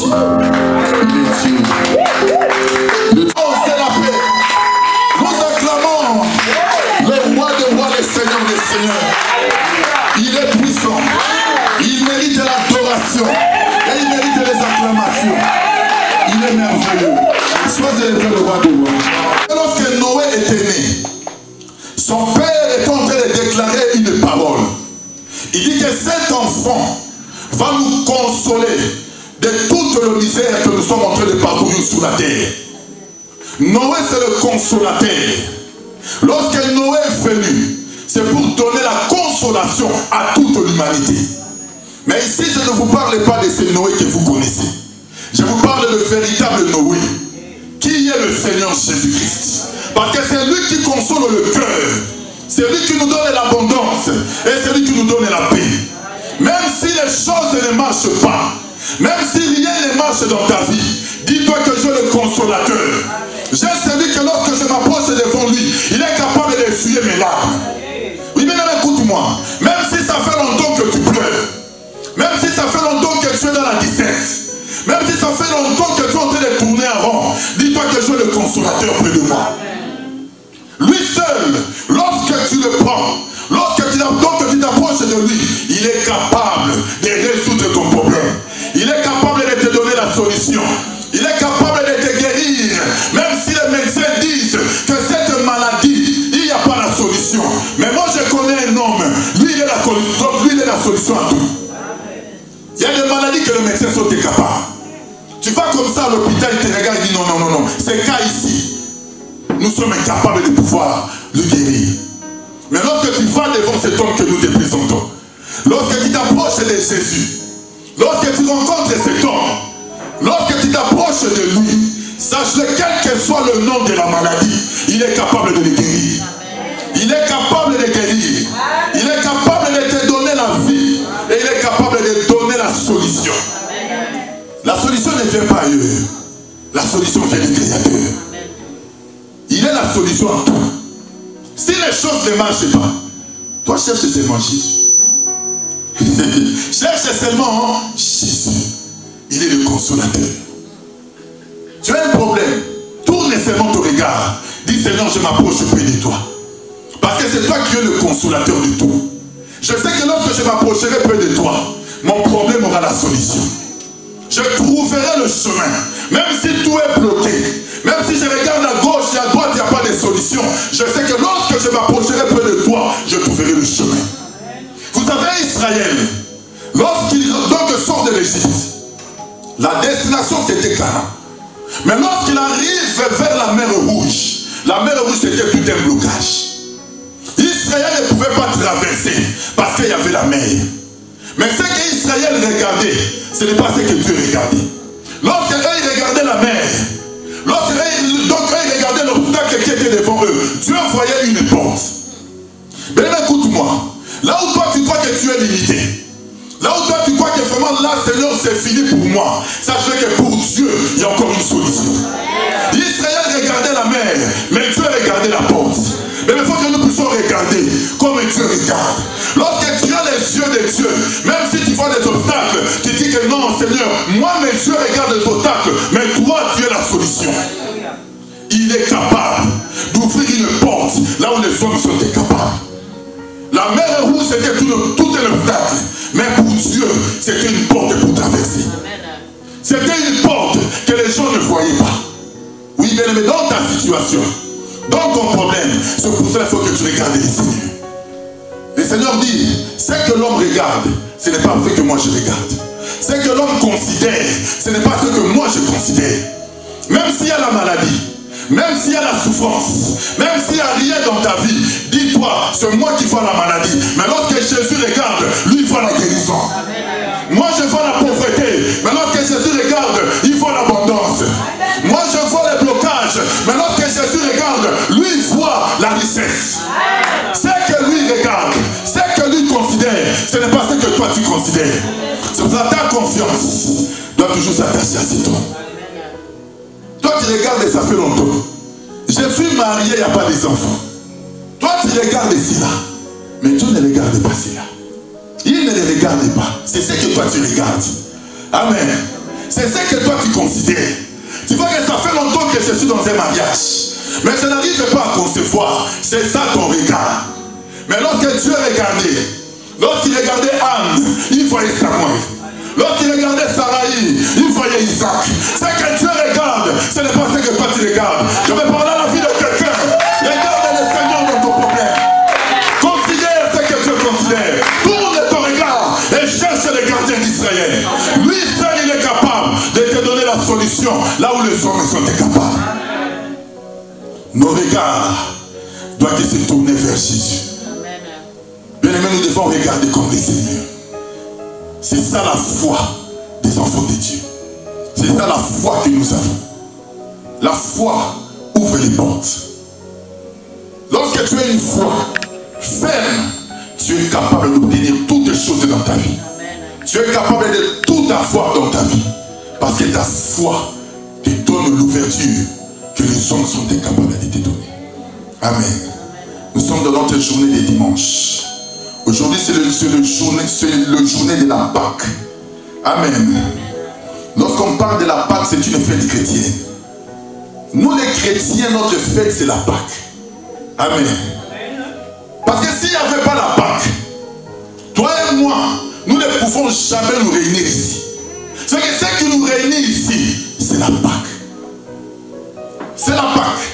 Dieu. Il est Dieu. Oh, c'est la paix. Nous acclamons le roi des rois, le Seigneur des seigneurs. Il est puissant. Il mérite l'adoration. Et il mérite les acclamations. Il est merveilleux. Sois élevé le roi des rois. Lorsque Noé était né, son père est en train de déclarer une parole. Il dit que cet enfant va nous consoler de toute la misère que nous sommes en train de parcourir sur la terre. Noé, c'est le consolateur. Lorsque Noé est venu, c'est pour donner la consolation à toute l'humanité. Mais ici, je ne vous parle pas de ce Noé que vous connaissez. Je vous parle de véritable Noé, qui est le Seigneur Jésus-Christ. Parce que c'est lui qui console le cœur. C'est lui qui nous donne l'abondance. Et c'est lui qui nous donne la paix. Même si les choses ne marchent pas, même si rien ne marche dans ta vie, dis-toi que j'ai le consolateur. J'ai celui que lorsque je m'approche devant lui, il est capable d'essuyer mes larmes. Oui, mais écoute-moi. Même si ça fait longtemps que tu pleures, même si ça fait longtemps que tu es dans la distance, même si ça fait longtemps que tu es en train de tourner en rond, dis-toi que j'ai le consolateur près de moi. Lui seul, lorsque tu le prends, lorsque tu t'approches de lui, il est capable de résoudre ton problème. Il est capable de te donner la solution. Il est capable de te guérir. Même si les médecins disent que cette maladie, il n'y a pas la solution. Mais moi je connais un homme, lui il est la solution à tout. Il y a des maladies que les médecins sont incapables. Tu vas comme ça à l'hôpital, il te regarde et dit non, c'est cas ici. Nous sommes incapables de pouvoir le guérir. Mais lorsque tu vas devant cet homme que nous te présentons, lorsque tu t'approches de Jésus, lorsque tu rencontres cet homme, lorsque tu t'approches de lui, sache-le, quel que soit le nom de la maladie, il est capable de le guérir. Il est capable de le guérir. Il est capable de te donner la vie. Et il est capable de donner la solution. La solution ne vient pas ailleurs. La solution vient du Créateur. Il est la solution à tout. Si les choses ne marchent pas, toi cherche seulement Jésus. Cherche seulement Jésus. Il est le consolateur. Tu as un problème, tourne seulement ton regard. Dis Seigneur, je m'approche près de toi. Parce que c'est toi qui es le consolateur du tout. Je sais que lorsque je m'approcherai près de toi, mon problème aura la solution. Je trouverai le chemin. Même si tout est bloqué, même si je regarde à gauche et à droite, il n'y a pas de solution. Je sais que lorsque je m'approcherai près de toi, je trouverai le chemin. Vous savez, Israël, lorsqu'il sort de l'Égypte, la destination c'était Canaan. Mais lorsqu'il arrive vers la mer Rouge c'était tout un blocage. Israël ne pouvait pas traverser parce qu'il y avait la mer. Mais ce qu'Israël regardait, ce n'est pas ce que Dieu regardait. Lorsqu'ils regardaient la mer, lorsqu'ils regardaient l'obstacle qui était devant eux, Dieu voyait une porte. Mais écoute-moi, là où toi tu crois que tu es limité, là où toi tu crois que vraiment là, Seigneur, c'est fini pour moi, sache que pour Dieu, il y a encore une solution. Israël regardait la mer, mais Dieu regardait la porte. Mais il faut que nous puissions regarder comme Dieu regarde. Lorsque tu as les yeux de Dieu, même si tu vois des obstacles, tu dis que non, Seigneur, moi mes yeux regardent les obstacles, mais toi tu es la solution. Il est capable d'ouvrir une porte là où les hommes sont incapables. La mer Rouge c'était tout un obstacle, mais pour Dieu c'était une porte pour traverser. C'était une porte que les gens ne voyaient pas. Oui, bien aimé, dans ta situation, dans ton problème, c'est pour cela qu'il faut que tu regardes les Seigneurs. Le Seigneur dit, ce que l'homme regarde, ce n'est pas ce que moi je regarde. Ce que l'homme considère, ce n'est pas ce que moi je considère. Même s'il y a la maladie, même s'il y a la souffrance, même s'il n'y a rien dans ta vie, dis-toi, c'est moi qui vois la maladie. Mais lorsque Jésus regarde, lui il voit la guérison. Moi je vois la pauvreté, mais lorsque Jésus regarde, il voit l'abondance. Moi je vois les blocages, mais lorsque Jésus regarde, lui il voit la richesse. Ce que lui regarde, ce que lui considère, ce n'est pas ce que toi tu considères. C'est pour ça que ta confiance doit toujours s'attacher à cet homme. Toi tu regardes et ça fait longtemps. Je suis marié, il n'y a pas des enfants. Toi tu regardes cela, mais Dieu ne regarde pas cela. Il ne les regarde pas. C'est ce que toi tu regardes. Amen. C'est ce que toi tu considères. Tu vois que ça fait longtemps que je suis dans un mariage. Mais je n'arrive pas à concevoir. C'est ça ton regard. Mais lorsque Dieu regardait, lorsqu'il regardait Anne, il voyait Samuel. Lorsqu'il regardait Saraï, il voyait Isaac. Ce que Dieu regarde, ce n'est pas ce que toi tu regardes. Je vais parler à la vie de quelqu'un. Regarde le Seigneur dans ton problème. Considère ce que Dieu considère. Tourne ton regard et cherche le gardien d'Israël. Lui seul, il est capable de te donner la solution là où les hommes sont incapables. Nos regards doivent se tourner vers Jésus. Bien aimé, nous devons regarder comme le Seigneur. C'est ça la foi des enfants de Dieu. C'est ça la foi que nous avons. La foi ouvre les portes. Lorsque tu as une foi ferme, tu es capable d'obtenir toutes les choses dans ta vie. Tu es capable de tout avoir dans ta vie. Parce que ta foi te donne l'ouverture que les hommes sont incapables de te donner. Amen. Nous sommes dans notre journée de dimanche. Aujourd'hui, c'est le journée de la Pâque. Amen. Lorsqu'on parle de la Pâque, c'est une fête chrétienne. Nous, les chrétiens, notre fête, c'est la Pâque. Amen. Parce que s'il n'y avait pas la Pâque, toi et moi, nous ne pouvons jamais nous réunir ici. C'est que ce qui nous réunit ici, c'est la Pâque. C'est la Pâque.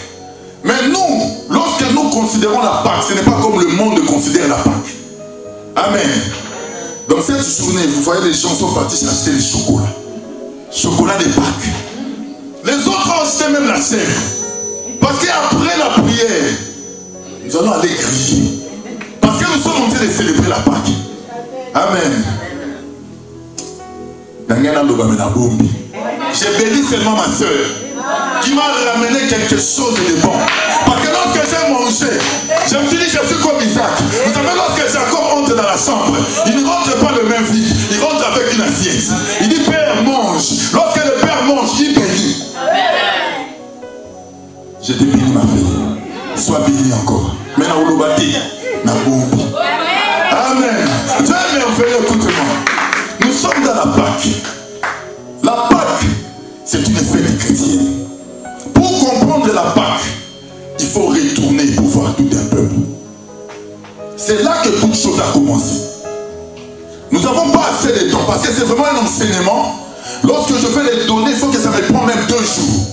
Mais nous, lorsque nous considérons la Pâque, ce n'est pas comme le monde considère la Pâque. Amen. Dans cette journée, vous voyez, les gens sont partis acheter des chocolats. Chocolat de Pâques. Les autres ont acheté même la chèvre. Parce qu'après la prière, nous allons aller crier. Parce que nous sommes en train de célébrer la Pâque. Amen. J'ai béni seulement ma soeur qui m'a ramené quelque chose de bon. Parce que lorsque j'ai mangé, je me suis dit, je suis comme Isaac. Vous savez, lorsque Jacob entre dans la chambre, il ne rentre pas le même vide, il rentre avec une assiette. Il dit, Père, mange. Lorsque le Père mange, il bénit. Je te bénis, ma fille. Sois béni encore. Maintenant, on le bâtit. Amen. Dieu est merveilleux, écoute-moi. Nous sommes dans la Pâque. La Pâque, c'est une fête chrétienne. Pour comprendre la Pâque, il faut retourner pour voir tout un peuple. C'est là que toute chose a commencé. Nous n'avons pas assez de temps parce que c'est vraiment un enseignement. Lorsque je vais les donner, il faut que ça me prenne même 2 jours.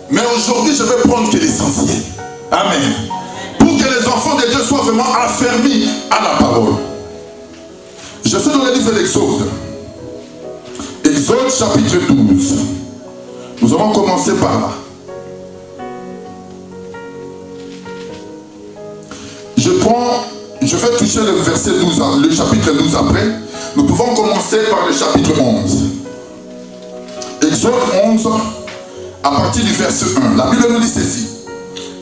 Mais aujourd'hui, je vais prendre que l'essentiel. Amen. Pour que les enfants de Dieu soient vraiment affermis à la parole. Je suis dans le livre d'Exode. Exode chapitre 12. Nous allons commencer par là. Je vais toucher le verset 12, le chapitre 12 après. Nous pouvons commencer par le chapitre 11. Exode 11, à partir du verset 1. La Bible nous dit ceci.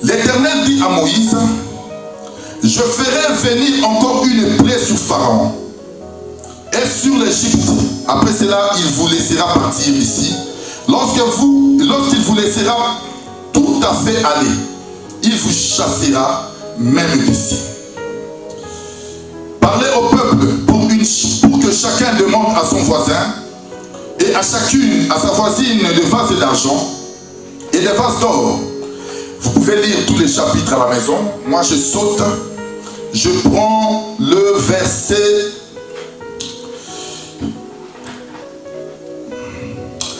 L'Éternel dit à Moïse, je ferai venir encore une plaie sur Pharaon et sur l'Égypte. Après cela, il vous laissera partir ici. Lorsqu'il vous laissera tout à fait aller, il vous chassera même d'ici. Parlez au peuple pour que chacun demande à son voisin et à chacune, à sa voisine, des vases d'argent et des vases d'or. Vous pouvez lire tous les chapitres à la maison. Moi, je saute. Je prends le verset.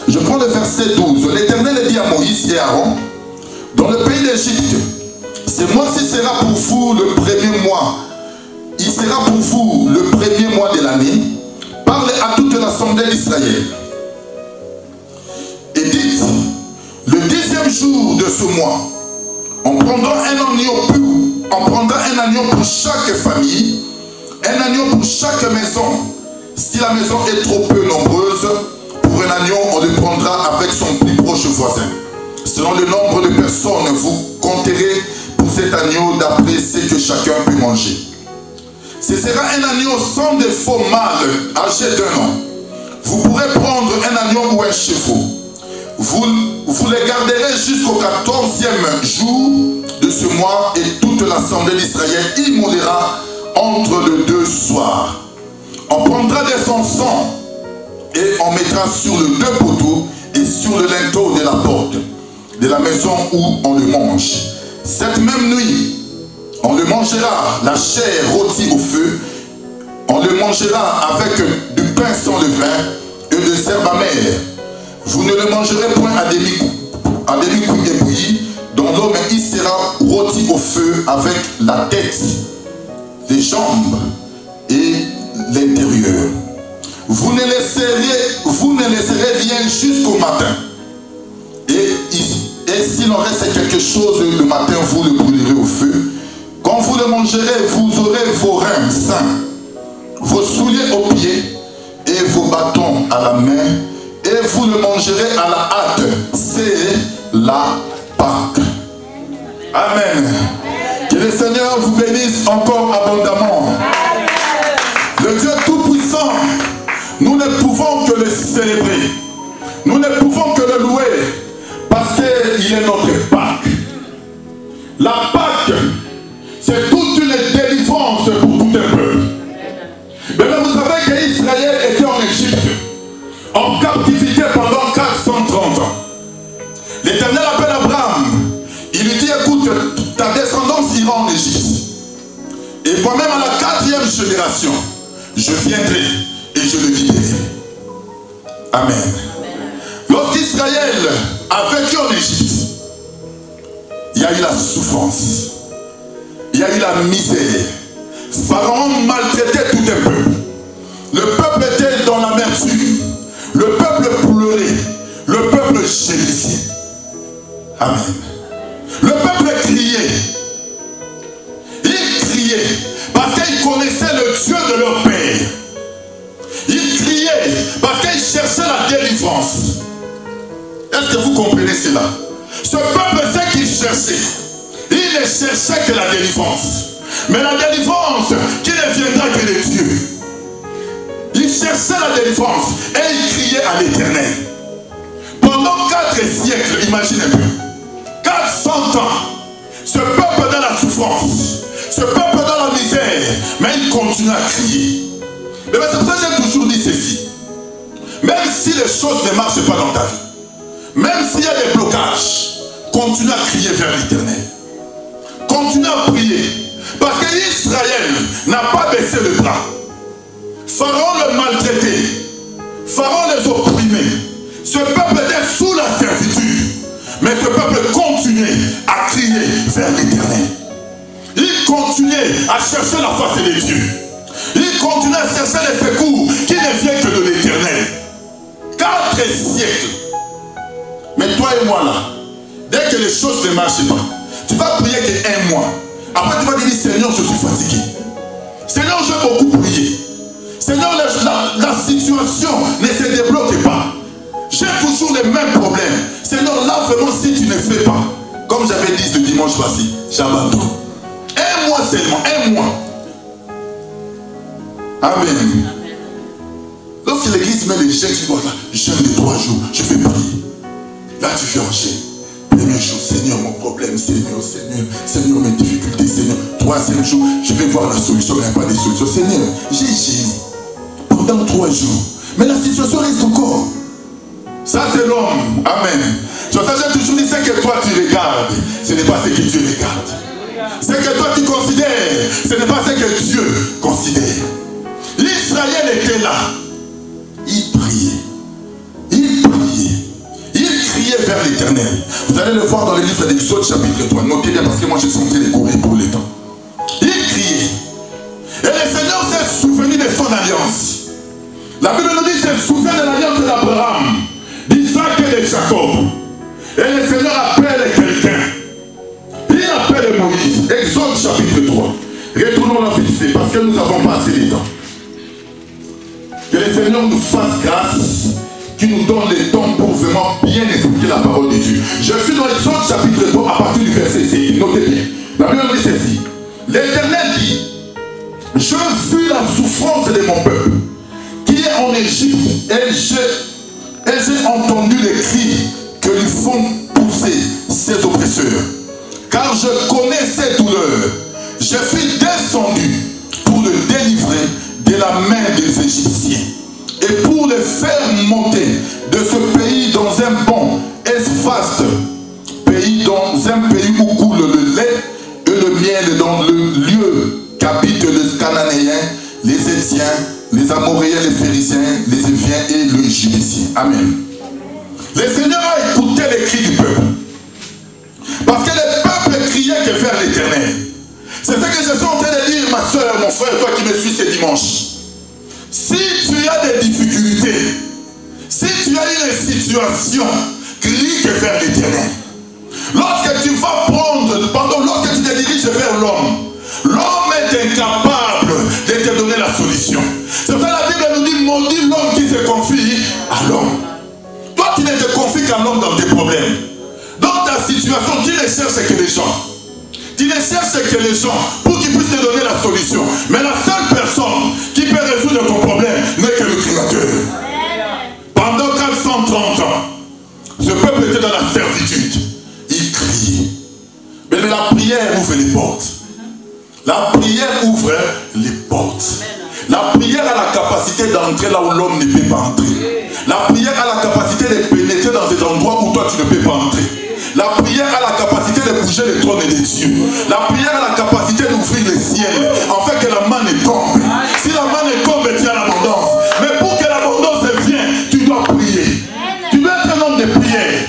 Je prends le verset 12. L'Éternel dit à Moïse et à Aaron, dans le pays d'Égypte, ce mois-ci sera pour vous le premier mois. Il sera pour vous le premier mois de l'année. Parlez à toute l'assemblée d'Israël. Et dites, le 10e jour de ce mois, on prendra un agneau pour chaque famille, un agneau pour chaque maison. Si la maison est trop peu nombreuse, pour un agneau, on le prendra avec son plus proche voisin. Selon le nombre de personnes, vous compterez pour cet agneau d'après ce que chacun peut manger. Ce sera un agneau sans défaut mâle, âgé d'1 an. Vous pourrez prendre un agneau ou un chevreau. Vous les garderez jusqu'au 14e jour de ce mois et toute l'assemblée d'Israël immolera entre les 2 soirs. On prendra de son sang et on mettra sur le deux poteaux et sur le linteau de la porte de la maison où on le mange. Cette même nuit, on le mangera, la chair rôtie au feu, on le mangera avec du pain sans levain et de l'herbe amère. Vous ne le mangerez point à demi-cuit ébouilli, dont l'homme il sera rôti au feu avec la tête, les jambes et l'intérieur. Vous ne laisserez rien jusqu'au matin. Et s'il en reste quelque chose le matin, vous le brûlerez au feu. Quand vous le mangerez, vous aurez vos reins sains, vos souliers aux pieds et vos bâtons à la main, et vous le mangerez à la hâte. C'est la Pâque. Amen. Que le Seigneur vous bénisse encore abondamment. Le Dieu Tout-Puissant, nous ne pouvons que le célébrer. Nous ne pouvons que le louer parce qu'il est notre Pâque. La Pâque, c'est toute une délivrance pour tout un peuple. Mais vous savez qu'Israël était en Égypte, en captivité pendant 430 ans. L'Éternel appelle Abraham. Il lui dit, écoute, ta descendance ira en Égypte. Et moi-même à la 4e génération, je viendrai et je le libérerai. Amen. Lorsqu'Israël a vécu en Égypte, il y a eu la souffrance. Il y a eu la misère. Pharaon maltraitait tout un peuple. Le peuple était dans l'amertume. Le peuple pleurait. Le peuple gémissait. Amen. Le peuple criait. Il criait parce qu'ils connaissaient le Dieu de leur père. Il criait parce qu'ils cherchaient la délivrance. Est-ce que vous comprenez cela? Ce peuple sait qu'il cherchait. Il ne cherchait que la délivrance. Mais la délivrance qui ne viendra que de Dieu. Il cherchait la délivrance et il criait à l'Éternel. Pendant 4 siècles, imaginez un peu. 400 ans, ce peuple dans la souffrance, ce peuple dans la misère, mais il continue à crier. Mais c'est pour ça que j'ai toujours dit ceci. Même si les choses ne marchent pas dans ta vie, même s'il y a des blocages, continue à crier vers l'Éternel. Continue à prier. Parce qu'Israël n'a pas baissé le bras. Pharaon le maltraitait. Pharaon les opprimait. Ce peuple était sous la servitude. Mais ce peuple continuait à crier vers l'Éternel. Il continuait à chercher la face des dieux. Il continuait à chercher les secours qui ne viennent que de l'Éternel. 4 siècles. Mais toi et moi là, dès que les choses ne marchent pas, tu vas prier que 1 mois. Après tu vas dire, Seigneur, je suis fatigué. Seigneur, j'ai beaucoup prié. Seigneur, la situation ne se débloque pas. J'ai toujours les mêmes problèmes. Seigneur, là vraiment, si tu ne fais pas, comme j'avais dit le dimanche passé, j'abandonne. 1 mois seulement, 1 mois. Amen. Lorsque l'église met les jeûnes, tu vois là, jeûne de 3 jours, je fais prier. Là, tu fais un jeûne. Premier jour, Seigneur, mon problème, Seigneur, Seigneur, mes difficultés, Seigneur. 3e jour, je vais voir la solution, il n'y a pas de solution. Seigneur, j'ai gêné pendant 3 jours. Mais la situation reste encore. Ça, c'est l'homme. Amen. C'est pour ça que j'ai toujours dit, ce que toi tu regardes, ce n'est pas ce que Dieu regarde. Ce que toi tu considères, ce n'est pas ce que Dieu considère. L'Israël était là. Il priait. Il priait. Il criait vers l'Éternel. Vous allez le voir dans le livre d'Exode chapitre 3. Notez bien parce que moi je suis en train de courir pour le temps. Il criait. Et le Seigneur s'est souvenu de son alliance. La Bible nous dit qu'il s'est souvenu de l'alliance d'Abraham, d'Isaac et de Jacob. Et le Seigneur appelle quelqu'un. Il appelle Moïse. Exode chapitre 3. Retournons la vite parce que nous n'avons pas assez de temps. Que le Seigneur nous fasse grâce, qu'il nous donne le temps pour vraiment bien expliquer la parole de Dieu. Je suis dans Exode chapitre 3 à partir du verset 6. Notez bien. La Bible dit ceci. L'Éternel dit, je vis la souffrance de mon peuple qui est en Égypte et j'ai entendu les cris que lui font pousser ses oppresseurs. Car je connais ses douleurs. Je suis descendu pour le délivrer de la main des Égyptiens et pour les faire monter de ce pays dans un bon vaste pays, dans un pays où coule le lait et le miel, dans le lieu qu'habitent les Cananéens, les Étiens, les Amoréens, les Phérésiens, les Éviens et le Jébusien. Amen. Le Seigneur a écouté les cris du peuple. Parce que le peuple criait que vers l'Éternel. C'est ce que je suis en train de dire, ma soeur, mon frère, toi qui me suis ce dimanche. Si tu as des difficultés, si tu as une situation, crie que vers l'Éternel. Lorsque tu vas lorsque tu te diriges vers l'homme, l'homme est incapable de te donner la solution. C'est ça la Bible nous dit, maudit l'homme qui se confie à l'homme. Toi, tu ne te confies qu'à l'homme dans tes problèmes. Dans ta situation, tu ne cherches que les gens. Tu ne cherches que les gens pour qu'ils puissent te donner la solution. Mais la seule personne qui peut résoudre ton problème n'est que le Créateur. Pendant 430 ans, ce peuple était dans la servitude. Il criait. Mais la prière ouvre les portes. La prière ouvre les portes. La prière a la capacité d'entrer là où l'homme ne peut pas entrer. La prière a la capacité de pénétrer dans des endroits où toi tu ne peux pas entrer. La prière a la capacité de bouger les trônes des dieux. La prière a la capacité d'ouvrir les ciels, afin que la main ne tombe. Si la main ne tombe, tu as l'abondance. Mais pour que l'abondance vienne, tu dois prier. Tu dois être un homme de prière.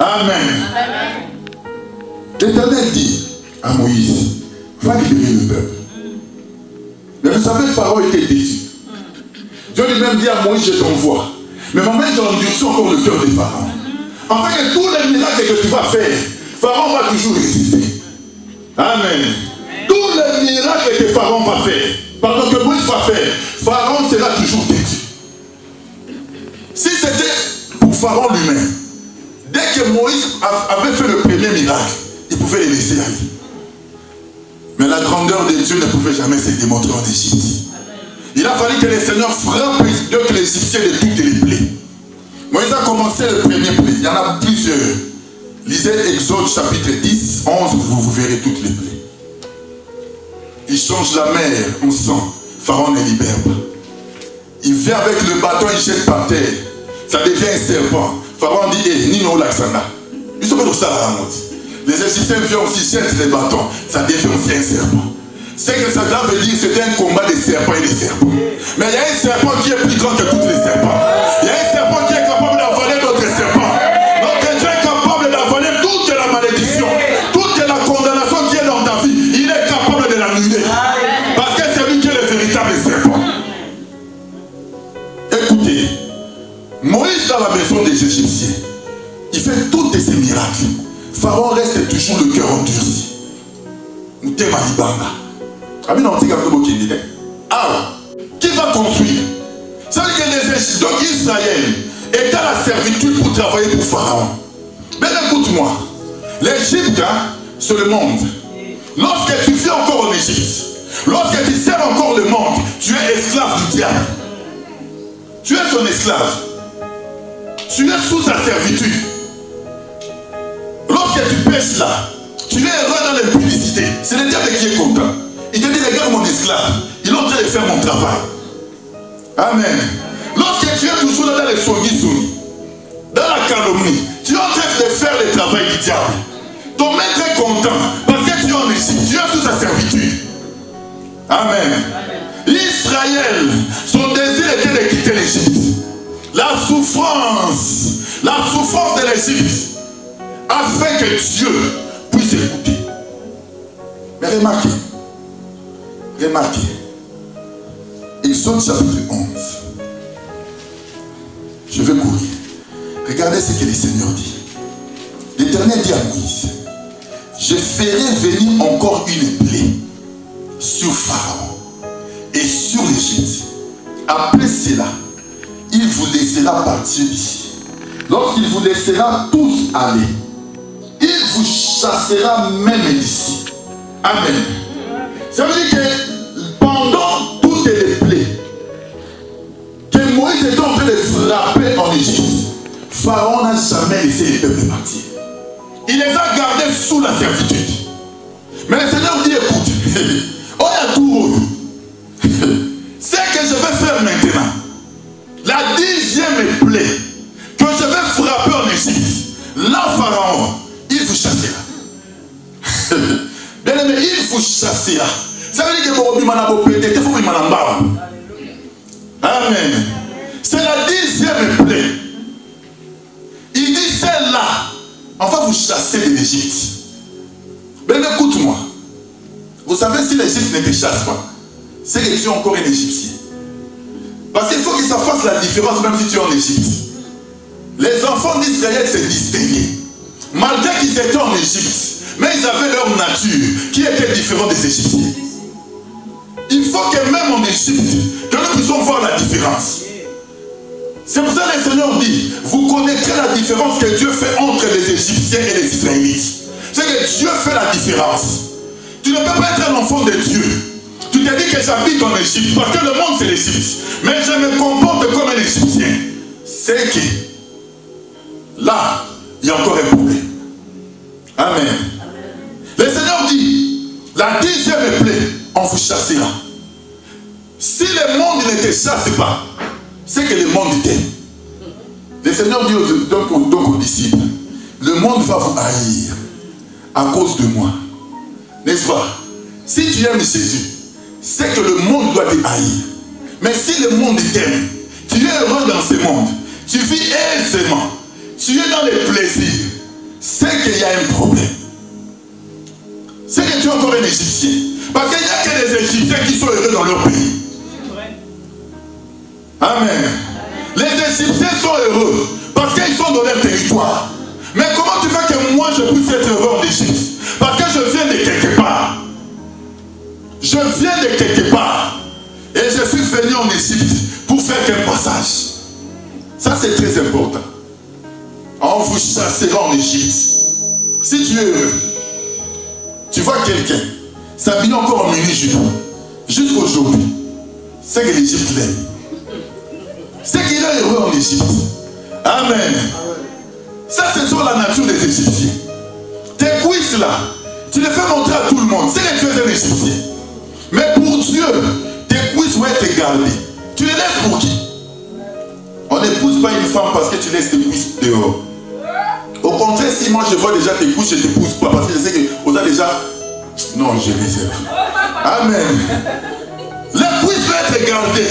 Amen. L'Éternel dit à Moïse, va libérer le peuple. Mais vous savez, Pharaon était déçu. Dieu lui-même dit à Moïse, je t'envoie. Mais moi-même, j'ai endurci encore le cœur de Pharaon. Afin que tous les miracles que tu vas faire, Pharaon va toujours résister. Amen. Tous les miracles que Pharaon va faire, pendant que Moïse va faire, Pharaon sera toujours têtu. Si c'était pour Pharaon lui-même, dès que Moïse avait fait le premier miracle, il pouvait les laisser aller. Mais la grandeur de Dieu ne pouvait jamais se démontrer en Égypte. Il a fallu que le Seigneur frappe que les Égyptiens de toutes les plaies. Moïse a commencé le premier plaie. Il y en a plusieurs. Lisez Exode chapitre 10, 11, vous verrez toutes les plaies. Il change la mer en sang. Pharaon ne libère pas. Il vient avec le bâton, il jette par terre. Ça devient un serpent. Pharaon dit, hé, Nino Laksana. Ils sont pas dans ça à la mode. Les Égyptiens viennent aussi jeter les bâtons. Ça devient aussi un serpent. C'est que ça veut dire que c'était un combat de serpents et de serpents. Mais il y a un serpent qui est plus grand que tous les serpents. Il y a un serpent qui est capable d'avaler d'autres serpents. Notre Dieu est capable d'avaler toute la malédiction, toute la condamnation qui est dans ta vie. Il est capable de l'annuler. Parce que c'est lui qui est le véritable serpent. Écoutez, Moïse dans la maison des Égyptiens, il fait tous ces miracles. Pharaon reste toujours le cœur endurci. Nous t'aimons Libanga. Ah, qui va construire? Ça veut dire que les Égyptiens, donc Israël, est à la servitude pour travailler pour Pharaon. Mais écoute-moi, l'Égypte, c'est le monde. Lorsque tu vis encore en Égypte, lorsque tu sers encore le monde, tu es esclave du diable. Tu es son esclave. Tu es sous sa servitude. Lorsque tu pêches là, tu es heureux dans l'impudicité. C'est le diable qui est content. Il te dit, regarde mon esclave, il est en train de faire mon travail. Amen. Lorsque tu es toujours dans les soignis, dans la calomnie, tu es en train de faire le travail du diable. Ton maître est content parce que tu es en Égypte, tu es sous sa servitude. Amen. Israël, son désir était de quitter l'Égypte. La souffrance de l'Égypte, afin que Dieu puisse écouter. Mais remarquez, Exode chapitre 11. Je vais courir. Regardez ce que le Seigneur dit. L'Éternel dit à Moïse, je ferai venir encore une plaie sur Pharaon et sur l'Égypte. Après cela, il vous laissera partir d'ici. Lorsqu'il vous laissera tous aller, il vous chassera même d'ici. Amen. Ça veut dire que pendant toutes les plaies que Moïse était en train de frapper en Égypte, Pharaon n'a jamais laissé les peuples partir. Il les a gardés sous la servitude. Mais le Seigneur dit, écoute, oh, il y a tout. Ce que je vais faire maintenant, frappé en Égypte. Là, Pharaon, il vous chassera. Bien aimé, il vous chassera. Ça veut dire que vous avez Amen. C'est la 10e plaie. Il dit celle-là, on va vous chasser de l'Égypte. Mais écoute-moi. Vous savez, si l'Égypte ne te chasse pas, c'est que tu es encore un Égyptien. Parce qu'il faut que ça fasse la différence même si tu es en Égypte. Les enfants d'Israël se distinguaient. Malgré qu'ils étaient en Égypte, mais ils avaient leur nature qui était différente des Égyptiens. Il faut que même en Égypte, que nous puissions voir la différence. C'est pour ça que le Seigneur dit, vous connaîtrez la différence que Dieu fait entre les Égyptiens et les Israélites. C'est que Dieu fait la différence. Tu ne peux pas être un enfant de Dieu. Tu te dis que j'habite en Égypte, parce que le monde c'est l'Égypte. Mais je me comporte comme un Égyptien. C'est que là, il y a encore un problème. Amen. Le Seigneur dit, la 10e plaie, on vous chassera. Si le monde ne te chasse pas, c'est que le monde t'aime. Le Seigneur dit donc aux disciples, le monde va vous haïr à cause de moi. N'est-ce pas? Si tu aimes Jésus, c'est que le monde doit te haïr. Mais si le monde t'aime, tu es heureux dans ce monde, tu vis aisément, tu es dans les plaisirs, c'est qu'il y a un problème. C'est que tu es encore un Égyptien. Parce qu'il n'y a que les Égyptiens qui sont heureux dans leur pays. Amen. Les Égyptiens sont heureux parce qu'ils sont dans leur territoire. Mais comment tu fais que moi je puisse être heureux en Égypte? Parce que je viens de quelque part. Je viens de quelque part. Et je suis venu en Égypte pour faire un passage. Ça c'est très important. On vous chassera en Égypte. Si tu es heureux, tu vois quelqu'un s'habiller encore en mini-jupe jusqu'aujourd'hui, c'est que l'Égypte l'aime. C'est qu'il est heureux en Égypte. Amen. Ça, c'est sur la nature des Égyptiens. Tes cuisses là, tu les fais montrer à tout le monde. C'est que tu es un Égyptien. Mais pour Dieu, tes cuisses vont être gardées. Tu les laisses pour qui? On n'épouse pas une femme parce que tu laisses tes cuisses dehors. Au contraire, si moi je vois déjà tes cuisses, je ne t'épouse pas parce que je sais que vous avez déjà... Non, je réserve. Amen. Les cuisses vont être gardées.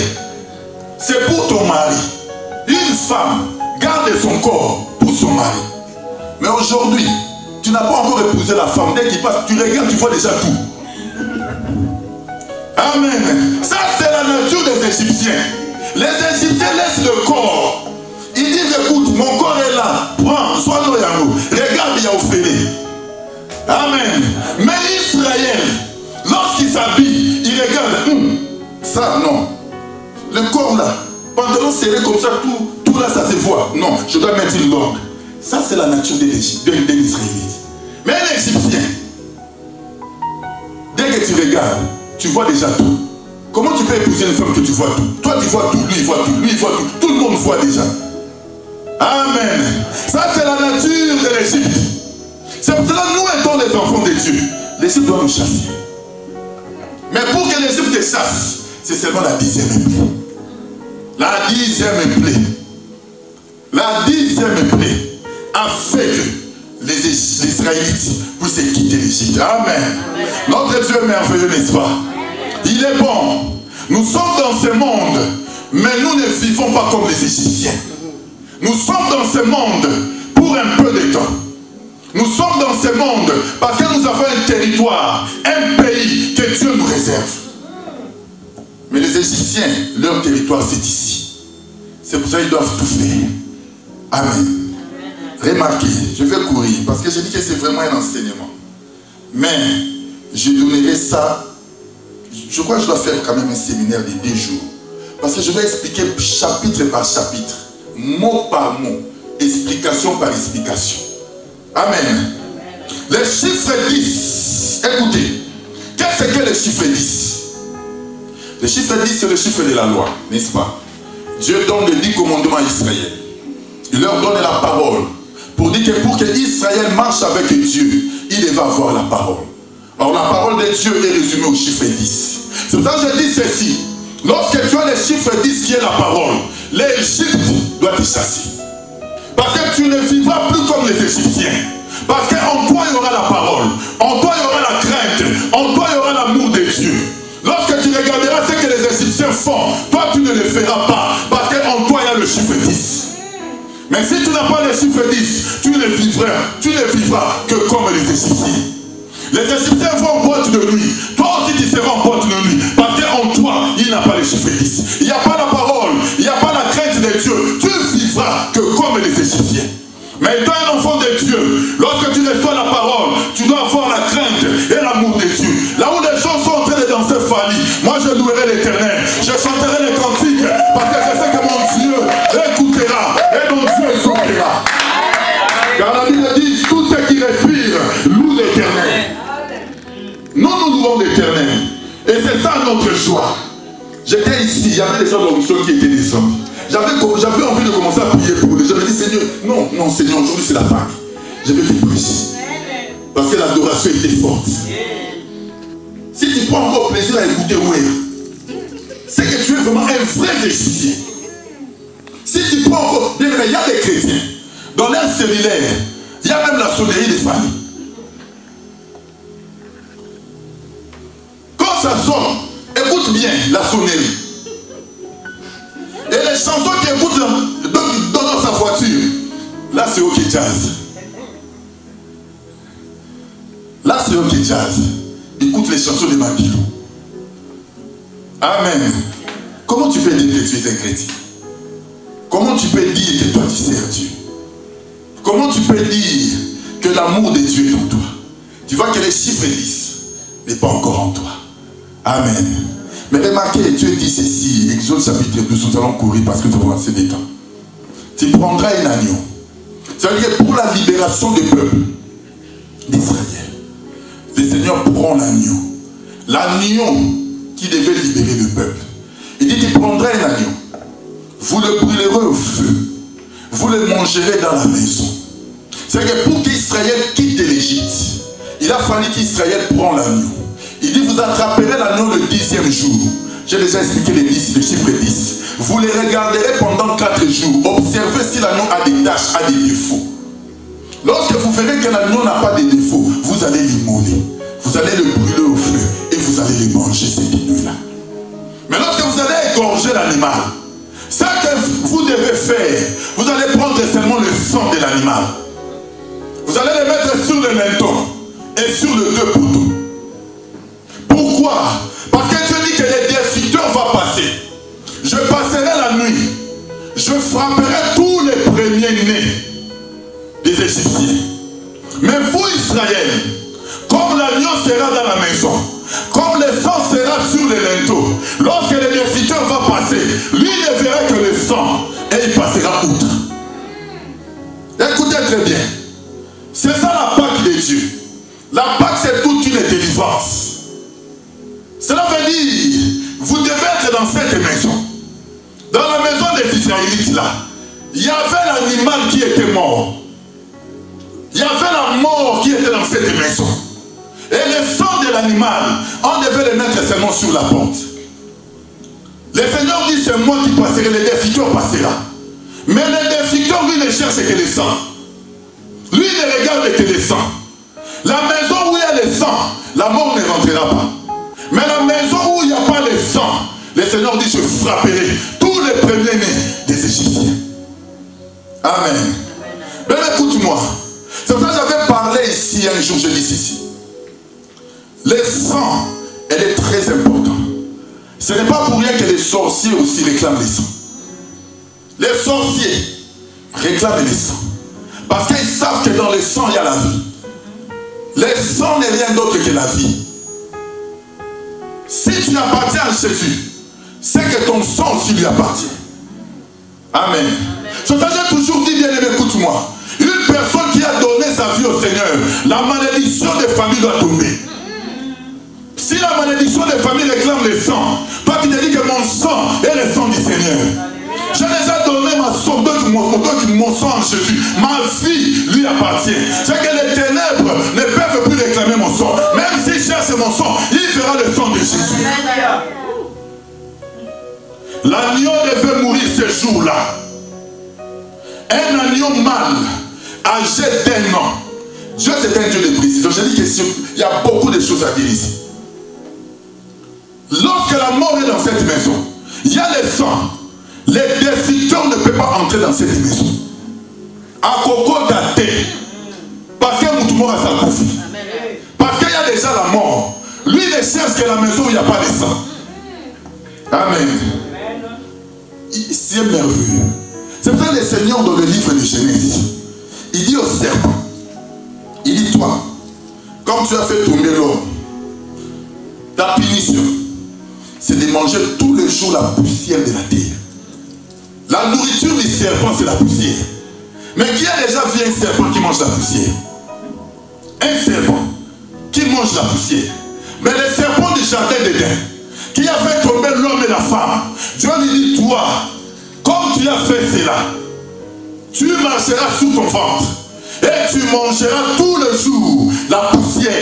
C'est pour ton mari. Une femme garde son corps pour son mari. Mais aujourd'hui, tu n'as pas encore épousé la femme. Dès qu'il passe, tu regardes, tu vois déjà tout. Amen. Ça, c'est la nature des Égyptiens. Les Égyptiens laissent le corps. Ils disent, écoute, mon corps est là. Prends, sois loyal. Regarde, il y a Ophélie. Amen. Mais Israël, lorsqu'il s'habille, il regarde. Ça, non. Le corps là, pantalon serré comme ça, tout là, ça se voit. Non, je dois mettre l'ordre. Ça, c'est la nature de l'Israélite. Mais un Égyptien, dès que tu regardes, tu vois déjà tout. Comment tu peux épouser une femme que tu vois tout? Toi, tu vois tout, lui, il voit tout, lui, il voit tout. Tout le monde voit déjà. Amen. Ça, c'est la nature de l'Égypte. C'est pour cela que nous étant les enfants de Dieu. L'Égypte doit nous chasser. Mais pour que l'Égypte te chasse, c'est seulement la 10e plaie. La 10e plaie. La 10e plaie a fait que les Israélites puissent quitter l'Égypte. Amen. Notre Dieu est merveilleux, n'est-ce pas? Il est bon. Nous sommes dans ce monde, mais nous ne vivons pas comme les Égyptiens. Nous sommes dans ce monde pour un peu de temps. Nous sommes dans ce monde parce que nous avons un territoire, un pays que Dieu nous réserve. Mais les Égyptiens, leur territoire c'est ici. C'est pour ça qu'ils doivent tout faire. Amen. Remarquez, je vais courir parce que je dis que c'est vraiment un enseignement. Mais je donnerai ça. Je crois que je dois faire quand même un séminaire de 2 jours. Parce que je vais expliquer chapitre par chapitre, mot par mot, explication par explication. Amen. Le chiffre 10, écoutez, qu'est-ce que le chiffre 10? Le chiffre 10, c'est le chiffre de la loi, n'est-ce pas? Dieu donne les 10 commandements à Israël. Il leur donne la parole. Pour dire que pour que Israël marche avec Dieu, il devait avoir la parole. Or, la parole de Dieu est résumée au chiffre 10. C'est pour ça que je dis ceci. Lorsque tu as le chiffre 10 qui est la parole, l'Égypte doit te chasser. Parce que tu ne vivras plus comme les Égyptiens. Parce qu'en toi, il y aura la parole. En toi, il y aura la crainte. En toi, il y aura l'amour de Dieu. Lorsque tu regarderas ce que les Égyptiens font, toi, tu ne le feras pas. Parce qu'en toi, il y a le chiffre 10. Mais si tu n'as pas le chiffre 10, tu ne vivras que comme les Égyptiens. Les Égyptiens vont en boîte de nuit. Toi aussi, tu seras en boîte de nuit. Parce qu'en toi, il n'y a pas le chiffre 10. Il n'y a pas la parole. Il n'y a pas la crainte de Dieu. Tu vivras que comme les Égyptiens. Mais étant un enfant de Dieu, lorsque tu reçois la parole, tu dois avoir la crainte et l'amour de Dieu. Là où les gens sont en train de danser Fali, moi je louerai l'Éternel. Je chanterai les cantiques parce que je sais que mon Dieu écoutera et mon Dieu exaucera. Car la Bible dit, tous ceux qui respirent louent l'Éternel. Nous louons l'Éternel. Et c'est ça notre joie. J'étais ici, il y avait des gens dans le sol qui étaient descendus. J'avais envie de commencer à prier pour eux. J'avais dit, Seigneur, non Seigneur, aujourd'hui c'est la Pâque. Je vais te prier. Parce que l'adoration était forte. Si tu prends encore plaisir à écouter Ouéa, c'est que tu es vraiment un vrai Égyptien. Si tu prends encore, bien il y a des chrétiens, dans leur cellulaire, il y a même la sonnerie des familles. Quand ça sonne, écoute bien la sonnerie. Et les chansons qui écoutent dans sa voiture, là c'est OK Jazz. Là c'est OK Jazz. Écoute les chansons de Babylone. Amen. Comment tu peux dire que tu es un chrétien? Comment tu peux dire que toi tu sers Dieu? Comment tu peux dire que l'amour de Dieu est en toi? Tu vois que les chiffres 10 n'est pas encore en toi. Amen. Mais remarquez, Dieu dit ceci, Exode chapitre 12, nous allons courir parce que nous avons assez de temps. Tu prendras un agneau. Ça veut dire pour la libération du peuple d'Israël. Le Seigneur prend l'agneau. L'agneau qui devait libérer le peuple. Il dit, tu prendras un agneau. Vous le brûlerez au feu. Vous le mangerez dans la maison. C'est que pour qu'Israël quitte l'Égypte, il a fallu qu'Israël prenne l'agneau. Il dit, vous attraperez l'agneau le 10e jour. J'ai déjà expliqué le chiffre 10. Vous les regarderez pendant 4 jours. Observez si l'agneau a des taches, a des défauts. Lorsque vous verrez que l'agneau n'a pas de défauts, vous allez l'immoler. Vous allez le brûler au feu et vous allez le manger cette nuit-là. Mais lorsque vous allez égorger l'animal, ce que vous devez faire, vous allez prendre seulement le sang de l'animal. Vous allez le mettre sur le linteau et sur le 2 poteaux. Pourquoi? Parce que Dieu dit que les destructeurs vont passer. Je passerai la nuit. Je frapperai tous les premiers-nés des Égyptiens. Mais vous, Israël, comme l'agneau sera dans la maison, comme le sang sera sur les linteaux, lorsque les destructeurs vont passer, lui ne verra que le sang et il passera outre. Écoutez très bien. C'est ça la Pâque de Dieu. La Pâque, c'est toute une délivrance. Cela veut dire, vous devez être dans cette maison. Dans la maison des Israélites là, il y avait l'animal qui était mort. Il y avait la mort qui était dans cette maison. Et le sang de l'animal, on devait le mettre seulement sur la porte. Le Seigneur dit, c'est moi qui passerai, le destructeur passera. Mais le destructeur, lui, ne cherche que le sang. Lui ne regarde que le sang. La maison où il y a le sang, la mort ne rentrera pas. Mais la maison où il n'y a pas le sang, le Seigneur dit, je frapperai tous les premiers-nés des Égyptiens. Amen. Mais écoute-moi. C'est pour ça que j'avais parlé ici un jour, je dis ici. Le sang, elle est très important. Ce n'est pas pour rien que les sorciers aussi réclament le sang. Les sorciers réclament le sang. Parce qu'ils savent que dans le sang, il y a la vie. Le sang n'est rien d'autre que la vie. Si tu appartiens à Jésus, c'est que ton sang aussi lui appartient. Amen. C'est pour ça que j'ai toujours dit, bien aimé, écoute-moi. Une personne qui a donné sa vie au Seigneur, la malédiction des familles doit tomber. Si la malédiction des familles réclame le sang, toi qui te dis que mon sang est le sang du Seigneur. J'ai déjà donné ma sang, donc mon sang en Jésus. Ma vie lui appartient. C'est que les ténèbres ne peuvent plus réclamer mon sang. Même s'il cherche mon sang, il verra le sang de Jésus. L'agneau devait mourir ce jour-là. Un agneau mâle âgé d'1 an. Dieu c'est un Dieu de précision. Je dis qu'il y a beaucoup de choses à dire ici. Lorsque la mort est dans cette maison, il y a les sang. Les déficiteurs ne peuvent pas entrer dans cette maison. À Coco daté. Parce que Moutoumor a sa confie. Parce qu'il y a déjà la mort. Lui ne cherche que la maison où il n'y a pas de sang. Amen. C'est merveilleux. C'est pour ça que le Seigneur dans le livre de Genèse, il dit au serpent, il dit toi, comme tu as fait tomber l'homme, ta punition, c'est de manger tous les jours la poussière de la terre. La nourriture du serpent, c'est la poussière. Mais qui a déjà vu un serpent qui mange la poussière? Un serpent qui mange la poussière. Mais le serpent du jardin d'Éden, qui a fait tomber l'homme et la femme, Dieu lui dit, toi, comme tu as fait cela, tu marcheras sous ton ventre et tu mangeras tous les jours la poussière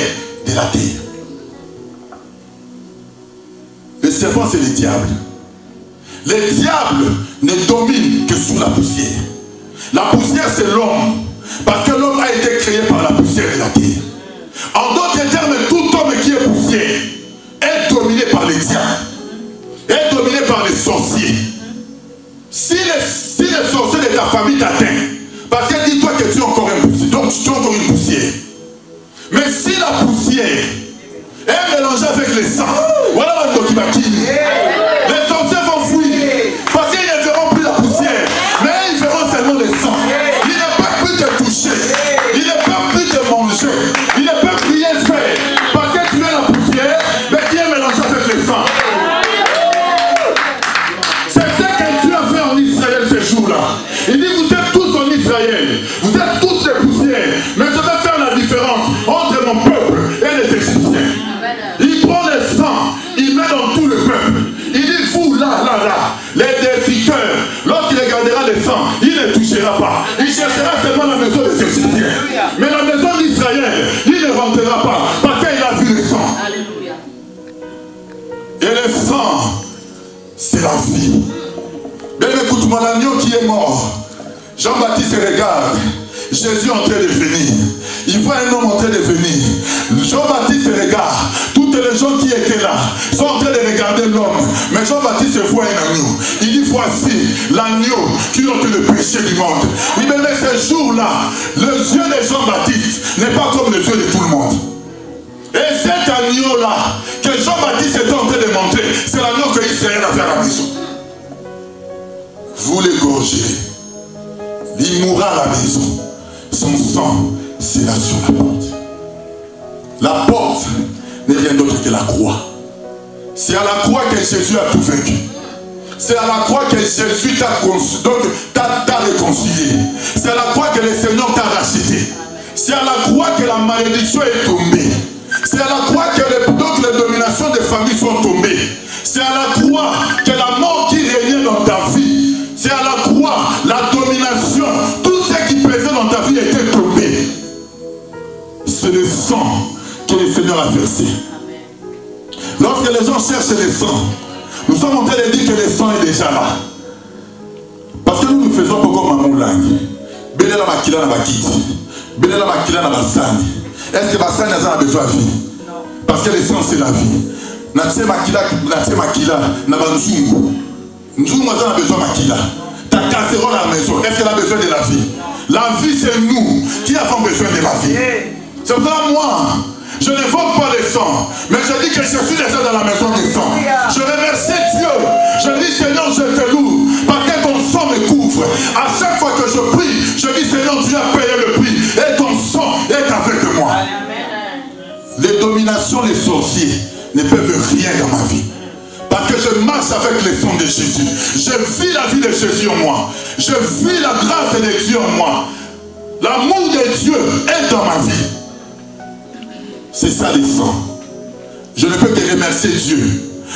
de la terre. Le serpent, c'est le diable. Le diable ne domine que sous la poussière. La poussière, c'est l'homme. Parce que l'homme a été créé par la poussière de la terre. En d'autres termes, tout homme qui est poussière est dominé par les diables. Est dominé par les sorciers. Si les sorciers de ta famille t'atteignent, parce que dis-toi que tu es encore un poussière, donc tu es encore une poussière. Mais si la poussière est mélangée avec le sang, voilà le Tokibaki. Les sorciers vont fuir, parce qu'ils ne verront plus la poussière, mais ils verront seulement le sang. Ils ne peuvent plus te toucher, ils ne peuvent plus te manger, ils ne peuvent rien faire, parce que tu es la poussière, mais qui est mélangée avec le sang. C'est ce que Dieu a fait en Israël ce jour-là. Il dit, vous êtes tous en Israël, vous êtes tous des poussières, mais je vais faire la différence entre mon peuple et les Égyptiens. Il prend le sang, il met dans tout le peuple. Il dit, vous là, les déficiteurs, lorsqu'il regardera le sang, il ne touchera pas. Il cherchera seulement la maison des Égyptiens. Mais la maison d'Israël, il ne rentrera pas, parce qu'il a vu le sang. Et le sang, c'est la vie. Bien écoute-moi, l'agneau qui est mort, Jean-Baptiste regarde, Jésus est en train de venir. Il voit un homme en train de venir. Jean-Baptiste regarde. Toutes les gens qui étaient là sont en train de regarder l'homme. Mais Jean-Baptiste voit un agneau. Il dit, voici l'agneau qui ôte le péché du monde. Il me met ce jour-là, le Dieu de Jean-Baptiste n'est pas comme le Dieu de tout le monde. Et cet agneau-là, que Jean-Baptiste était en train de montrer, c'est l'agneau que Israël a fait à la maison. Vous l'égorgez. Il mourra à la maison. Son sang sera sur la porte. La porte n'est rien d'autre que la croix. C'est à la croix que Jésus a tout vaincu. C'est à la croix que Jésus t'a réconcilié. C'est à la croix que le Seigneur t'a racheté. C'est à la croix que la malédiction est tombée. C'est à la croix que les dominations des familles sont tombées. C'est à la croix que la mort qui régnait dans ta vie, c'est à la croix, la domination, tout ce qui pesait dans ta vie était tombé. C'est le sang que le Seigneur a versé. Lorsque les gens cherchent le sang, nous sommes en train de dire que le sang est déjà là. Parce que nous faisons pas comme Mamoulang. Belela makila na bakiti. Belela makila na basani. Est-ce que basani a besoin de vie? Parce que le sang c'est la vie. Natie makila na banzungu. Nzungu a besoin de makila. Ta casserole à la maison, est-ce qu'elle a besoin de la vie? La vie c'est nous qui avons besoin de la vie. C'est pour ça moi, je n'évoque pas le sang, mais je dis que je suis déjà dans la maison du sang. Je remercie Dieu. Je dis Seigneur, je te loue, parce que ton sang me couvre. À chaque fois que je prie, je dis Seigneur, tu as payé le prix et ton sang est avec moi. Les dominations, les sorciers ne peuvent rien dans ma vie. Parce que je marche avec le sang de Jésus. Je vis la vie de Jésus en moi. Je vis la grâce de Dieu en moi. L'amour de Dieu est dans ma vie. C'est ça le sang. Je ne peux que remercier Dieu.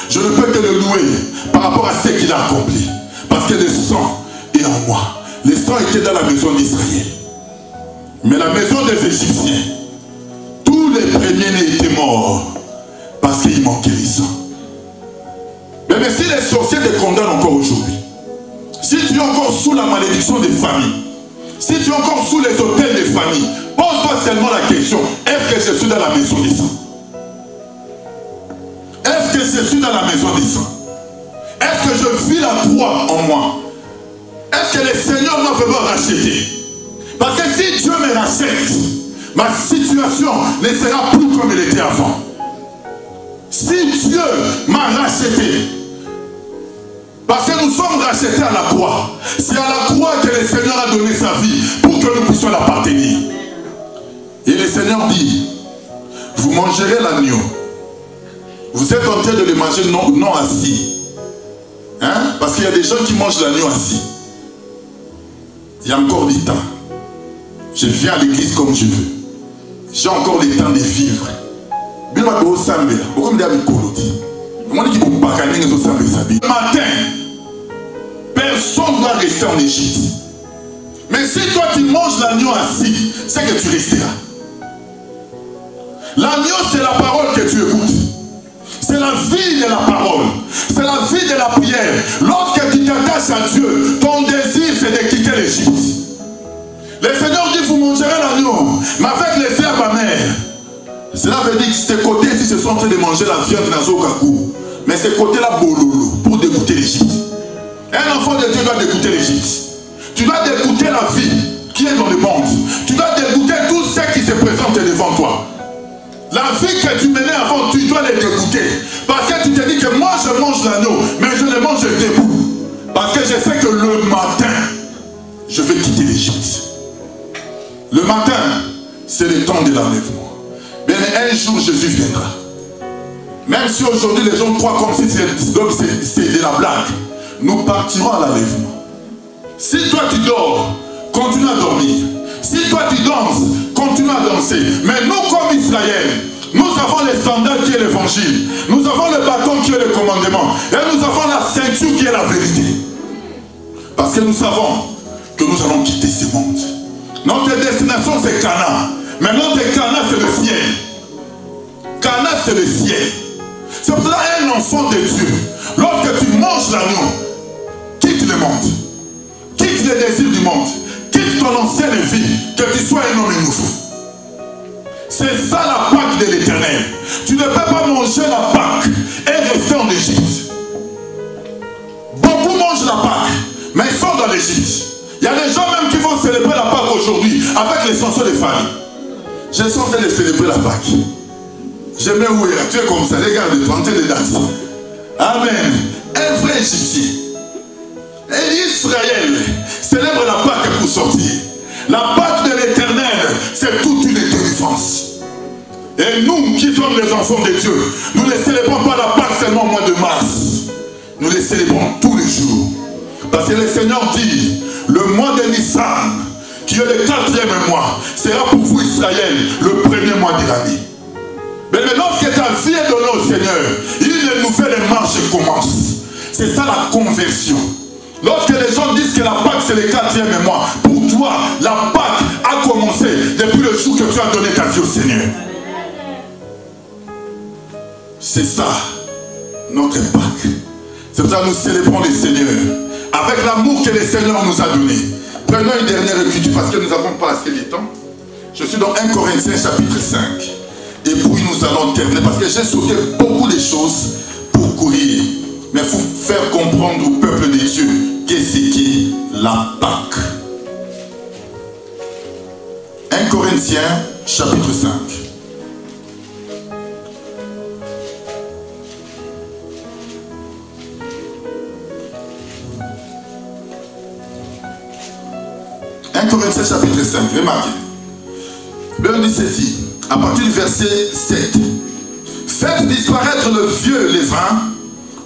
Je ne peux que le louer par rapport à ce qu'il a accompli. Parce que le sang est en moi. Le sang était dans la maison d'Israël. Mais la maison des Égyptiens, tous les premiers-nés étaient morts parce qu'il manquait le sang. Mais si les sorciers te condamnent encore aujourd'hui, si tu es encore sous la malédiction des familles, Si tu es encore sous les hôtels des familles, pose-toi seulement la question, est-ce que je suis dans la maison des saints? Est-ce que je suis dans la maison des saints? Est-ce que je vis la croix en moi? Est-ce que le Seigneur m'a vraiment racheté? Parce que si Dieu me rachète, ma situation ne sera plus comme elle était avant. Si Dieu m'a racheté, parce que nous sommes rachetés à la croix, c'est à la croix que le Seigneur a donné sa vie pour que nous puissions l'appartenir. Et le Seigneur dit, vous mangerez l'agneau. Vous êtes en train de le manger non assis. Hein? Parce qu'il y a des gens qui mangent l'agneau assis. Il y a encore du temps. Je viens à l'église comme je veux. J'ai encore le temps de vivre. Le matin, personne ne doit rester en Égypte. Mais si toi tu manges l'agneau assis, c'est que tu resteras. L'agneau, c'est la parole que tu écoutes. C'est la vie de la parole. C'est la vie de la prière. Lorsque tu t'attaches à Dieu, ton désir c'est de quitter l'Égypte. Le Seigneur dit, vous mangerez l'agneau, mais avec les verbes amers. Cela veut dire que ces côtés, si ce sont en train de manger la viande dans un cacou, mais ces côtés-là, bololo, pour dégoûter l'Égypte. Un enfant de Dieu doit dégoûter l'Égypte. Tu dois dégoûter la vie qui est dans le monde. Tu dois dégoûter tout ce qui se présente devant toi. La vie que tu menais avant, tu dois les dégoûter. Parce que tu te dis que moi je mange l'agneau, mais je le mange debout. Parce que je sais que le matin, je vais quitter l'Égypte. Le matin, c'est le temps de l'enlèvement. Mais un jour, Jésus viendra. Même si aujourd'hui les gens croient comme si c'est de la blague, nous partirons à l'enlèvement. Si toi tu dors, continue à dormir. Si toi tu danses, continue à danser. Mais nous comme Israël, nous avons les sandales qui est l'évangile. Nous avons le bâton qui est le commandement. Et nous avons la ceinture qui est la vérité. Parce que nous savons que nous allons quitter ce monde. Notre destination c'est Canaan. Mais notre Canaan c'est le ciel. Canaan c'est le ciel. C'est pour cela un enfant de Dieu, lorsque tu manges l'agneau, quitte le monde. Quitte les désirs du monde. Quitte ton ancienne vie, que tu sois un homme nouveau. C'est ça la Pâque de l'Éternel. Tu ne peux pas manger la Pâque et rester en Égypte. Beaucoup mangent la Pâque, mais ils sont dans l'Égypte. Il y a des gens même qui vont célébrer la Pâque aujourd'hui avec les chansons des familles. Je suis en train de célébrer la Pâque. Je me où tu es comme ça, regarde-toi en train de danser. Amen. Un vrai Égyptien. Et Israël célèbre la Pâque pour sortir. La Pâque de l'Éternel, c'est toute une délivrance. Et nous qui sommes les enfants de Dieu, nous ne célébrons pas la Pâque seulement au mois de mars. Nous les célébrons tous les jours. Parce que le Seigneur dit, le mois de Nissan, qui est le 4e mois, sera pour vous Israël le premier mois de l'année. Mais lorsque ta vie est donnée au Seigneur, une nouvelle marche commence. C'est ça la conversion. Lorsque les gens disent que la Pâque c'est le 4e mois, pour toi, la Pâque a commencé depuis le jour que tu as donné ta vie au Seigneur. C'est ça, notre Pâque. C'est pour ça que nous célébrons le Seigneur, avec l'amour que le Seigneur nous a donné. Prenons une dernière écriture parce que nous n'avons pas assez de temps. Je suis dans 1 Corinthiens chapitre 5. Et puis nous allons terminer parce que j'ai sauté beaucoup de choses pour courir. Mais il faut faire comprendre au peuple de Dieu qu'est-ce qu'est la Pâque. 1 Corinthiens chapitre 5. Corinthiens chapitre 5, remarquez. Le 17 dit, à partir du verset 7, faites disparaître le vieux levain,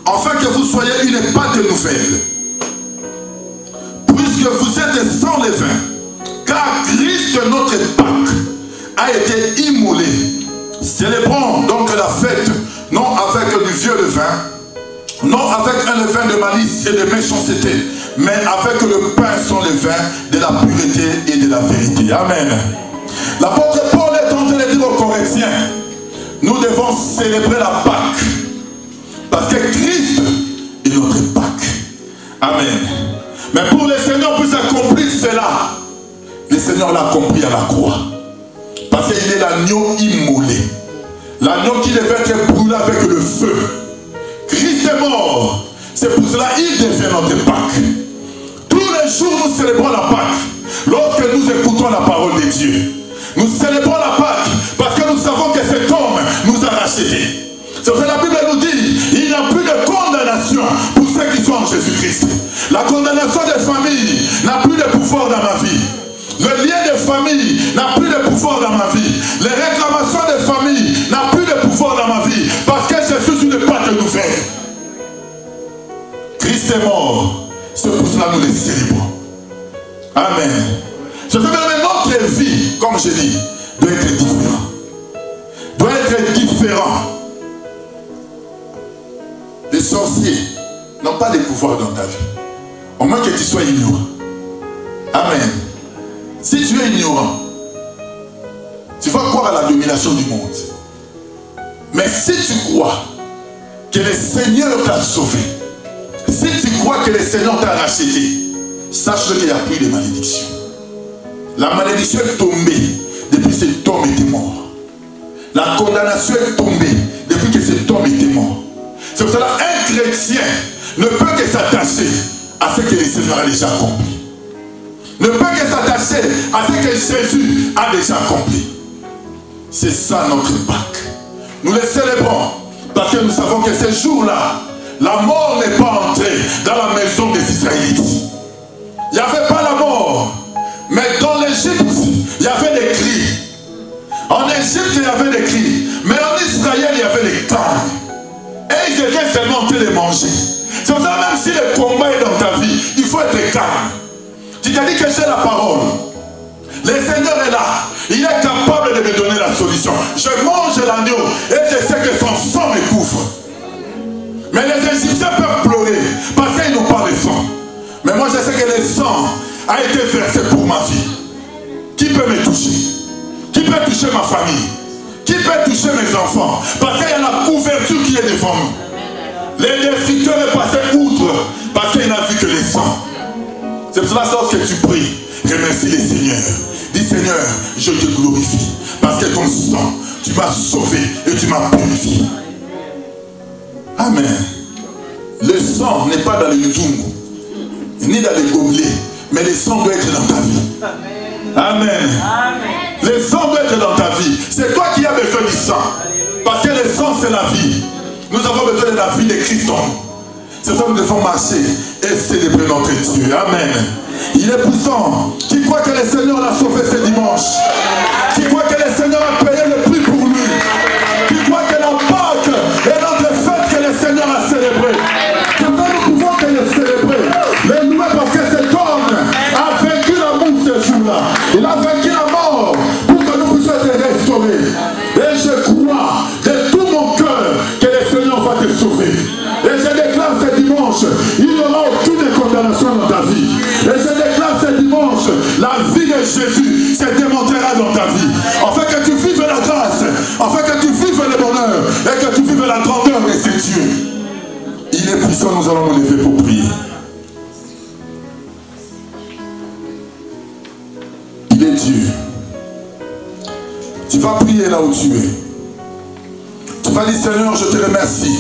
afin que vous soyez une pâte nouvelle, puisque vous êtes sans levain, car Christ, notre Pâque, a été immolé. Célébrons donc la fête, non avec du vieux levain, non avec un levain de malice et de méchanceté, mais avec le pain sans levain de la pureté et de la vérité. Amen. L'apôtre Paul est en train de dire aux Corinthiens, nous devons célébrer la Pâque, parce que Christ est notre Pâque. Amen. Mais pour le Seigneur puisse accomplir cela, le Seigneur l'a compris à la croix. Parce qu'il est l'agneau immolé. L'agneau qui devait être brûlé avec le feu. Christ est mort. C'est pour cela qu'il devient notre Pâque. Tous les jours, nous célébrons la Pâque. Lorsque nous écoutons la parole de Dieu. Nous célébrons la Pâque parce que nous savons que cet homme nous a rachetés. C'est pour ça que la Bible nous dit, il n'y a plus de condamnation pour ceux qui sont en Jésus-Christ. La condamnation des familles n'a plus de pouvoir dans ma vie. Le lien de famille n'a plus de pouvoir dans ma vie. Les réclamations des familles n'ont plus de pouvoir dans ma vie. Parce que Jésus sur le Pâques nous fait. Christ est mort. C'est pour cela que nous les célébrons. Amen. Je veux dire, notre vie, comme je dis, doit être différente. Doit être différent. Les sorciers n'ont pas de pouvoir dans ta vie. Au moins que tu sois ignorant. Amen. Si tu es ignorant, tu vas croire à la domination du monde. Mais si tu crois que le Seigneur t'a sauvé, si tu crois que le Seigneur t'a racheté, sache qu'il n'y a plus de malédiction. La malédiction est tombée depuis que cet homme était mort. La condamnation est tombée depuis que cet homme était mort. C'est pour cela qu'un chrétien ne peut que s'attacher à ce que le Seigneur a déjà accompli. Ne peut que s'attacher à ce que Jésus a déjà accompli. C'est ça notre Pâque. Nous le célébrons parce que nous savons que ce jour-là, la mort n'est pas entrée dans la maison des Israélites. Il n'y avait pas la mort. Mais dans l'Égypte, il y avait des cris. En Égypte, il y avait des cris. Mais en Israël, il y avait des cannes. Et ils étaient seulement en train de manger. C'est pour ça, même si le combat est dans ta vie, il faut être calme. Tu t'as dit que j'ai la parole. Le Seigneur est là. Il est capable de me donner la solution. Je mange l'agneau et je sais que son sang me couvre. Mais les Égyptiens peuvent pleurer parce qu'ils n'ont pas de sang. Mais moi je sais que le sang a été versé pour ma vie. Qui peut me toucher? Qui peut toucher ma famille? Qui peut toucher mes enfants? Parce qu'il y a la couverture qui est devant nous. Les destructeurs est passé outre parce qu'il n'a vu que le sang. C'est pour cela que lorsque tu pries, remercie le Seigneur. Dis Seigneur, je te glorifie. Parce que ton sang, tu m'as sauvé et tu m'as purifié. Amen. Le sang n'est pas dans les nzungu, ni dans les gobelets, mais le sang doit être dans ta vie. Amen. Amen. Le sang doit être dans ta vie. C'est toi qui as besoin du sang. Parce que le sang, c'est la vie. Nous avons besoin de la vie de Christ en nous. C'est ça que nous devons marcher et célébrer notre Dieu. Amen. Il est puissant. Qui croit que le Seigneur l'a sauvé ce dimanche? Qui croit que le Seigneur a payé le prix pour lui? Qui croit que la Pâque est notre fête que le Seigneur a célébrée? C'est ça que nous pouvons que le célébrer. Le louer parce que cet homme a vaincu la mort ce jour-là. Il a vaincu la mort pour que nous puissions être restaurés. Et je crois de tout mon cœur que le Seigneur va te sauver. Et je déclare ce dimanche, il n'y aura aucune condamnation dans ta vie. Et je déclare ce dimanche, la vie de Jésus se démontrera dans ta vie. Afin que tu vives la grâce, afin que tu vives le bonheur, et que tu vives la grandeur de ce Dieu. Il est puissant, nous allons nous lever pour prier. Il est Dieu. Tu vas prier là où tu es. Tu vas dire Seigneur, je te remercie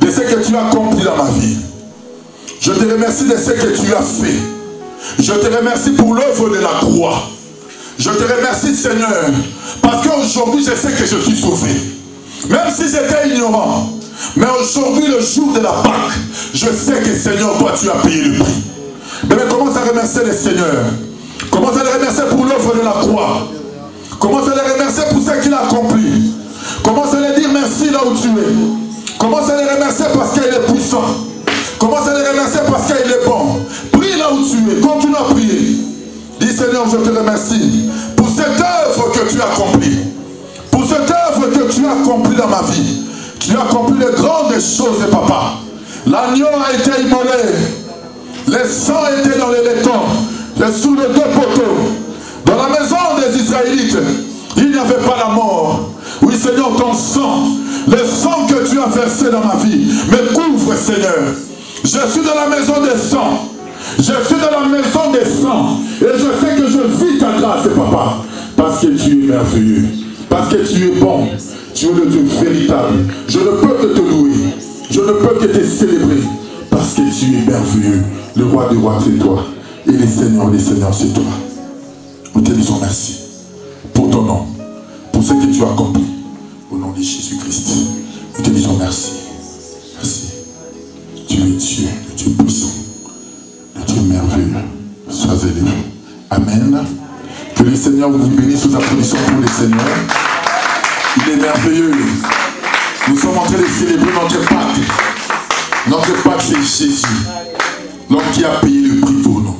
de ce que tu as accompli dans ma vie. Je te remercie de ce que tu as fait. Je te remercie pour l'œuvre de la croix. Je te remercie Seigneur, parce qu'aujourd'hui je sais que je suis sauvé. Même si j'étais ignorant, mais aujourd'hui le jour de la Pâque, je sais que Seigneur, toi tu as payé le prix. Mais commence à remercier le Seigneur. Commence à le remercier pour l'œuvre de la croix. Commence à le remercier pour ce qu'il a accompli. Commence à lui dire merci là où tu es. Commence à le remercier parce qu'il est puissant. Commence à le remercier parce qu'il est bon. Prie là où tu es. Continue à prier. Dis Seigneur, je te remercie pour cette œuvre que tu as accomplie. Pour cette œuvre que tu as accomplie dans ma vie. Tu as accompli de grandes choses, papa. L'agneau a été immolé. Le sang était dans les laitons. Sous les deux poteaux. Dans la maison des Israélites, il n'y avait pas la mort. Oui Seigneur, ton sang, le sang que tu as versé dans ma vie, me couvre Seigneur. Je suis dans la maison des sangs. Je suis dans la maison des saints. Et je sais que je vis ta grâce, papa. Parce que tu es merveilleux. Parce que tu es bon. Tu es le Dieu véritable. Je ne peux que te louer. Je ne peux que te célébrer. Parce que tu es merveilleux. Le roi des rois, c'est toi. Et les seigneurs, c'est toi. Nous te disons merci. Pour ton nom. Pour ce que tu as accompli. Au nom de Jésus-Christ. Nous te disons merci. Merci. Tu es Dieu, le Dieu puissant. Le Dieu merveilleux. Sois élevé. Amen. Que le Seigneur vous bénisse sous applaudissements pour le Seigneur. Il est merveilleux. Nous sommes en train de célébrer notre Pâques. Notre Pâques, c'est Jésus. L'homme qui a payé le prix pour nous.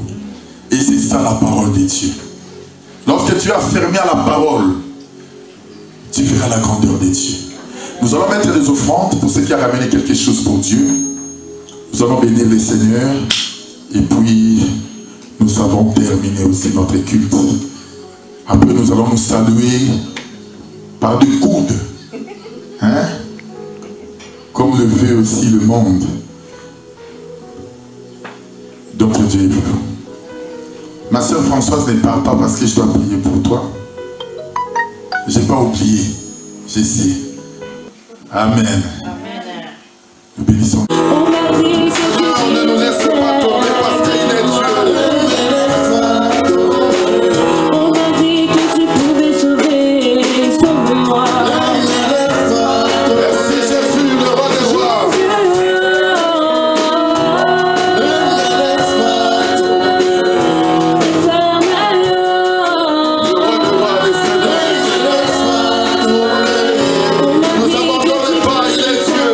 Et c'est ça la parole de Dieu. Lorsque tu as fermé à la parole, tu verras la grandeur de Dieu. Nous allons mettre des offrandes pour ceux qui ont ramené quelque chose pour Dieu. Nous allons bénir le Seigneur. Et puis, nous avons terminé aussi notre culte. Après, nous allons nous saluer par des coudes. Hein? Comme le veut aussi le monde. Donc, Dieu est pour vous. Ma soeur Françoise ne part pas parce que je dois prier pour toi. Je n'ai pas oublié. Je sais. Amen. Amen. Nous bénissons. On ne nous laisse pas tomber parce qu'il est Dieu. On m'a dit que tu pouvais sauver, sauve-moi. Merci Jésus, le roi des rois. Nous abandonnons pas, il est Dieu.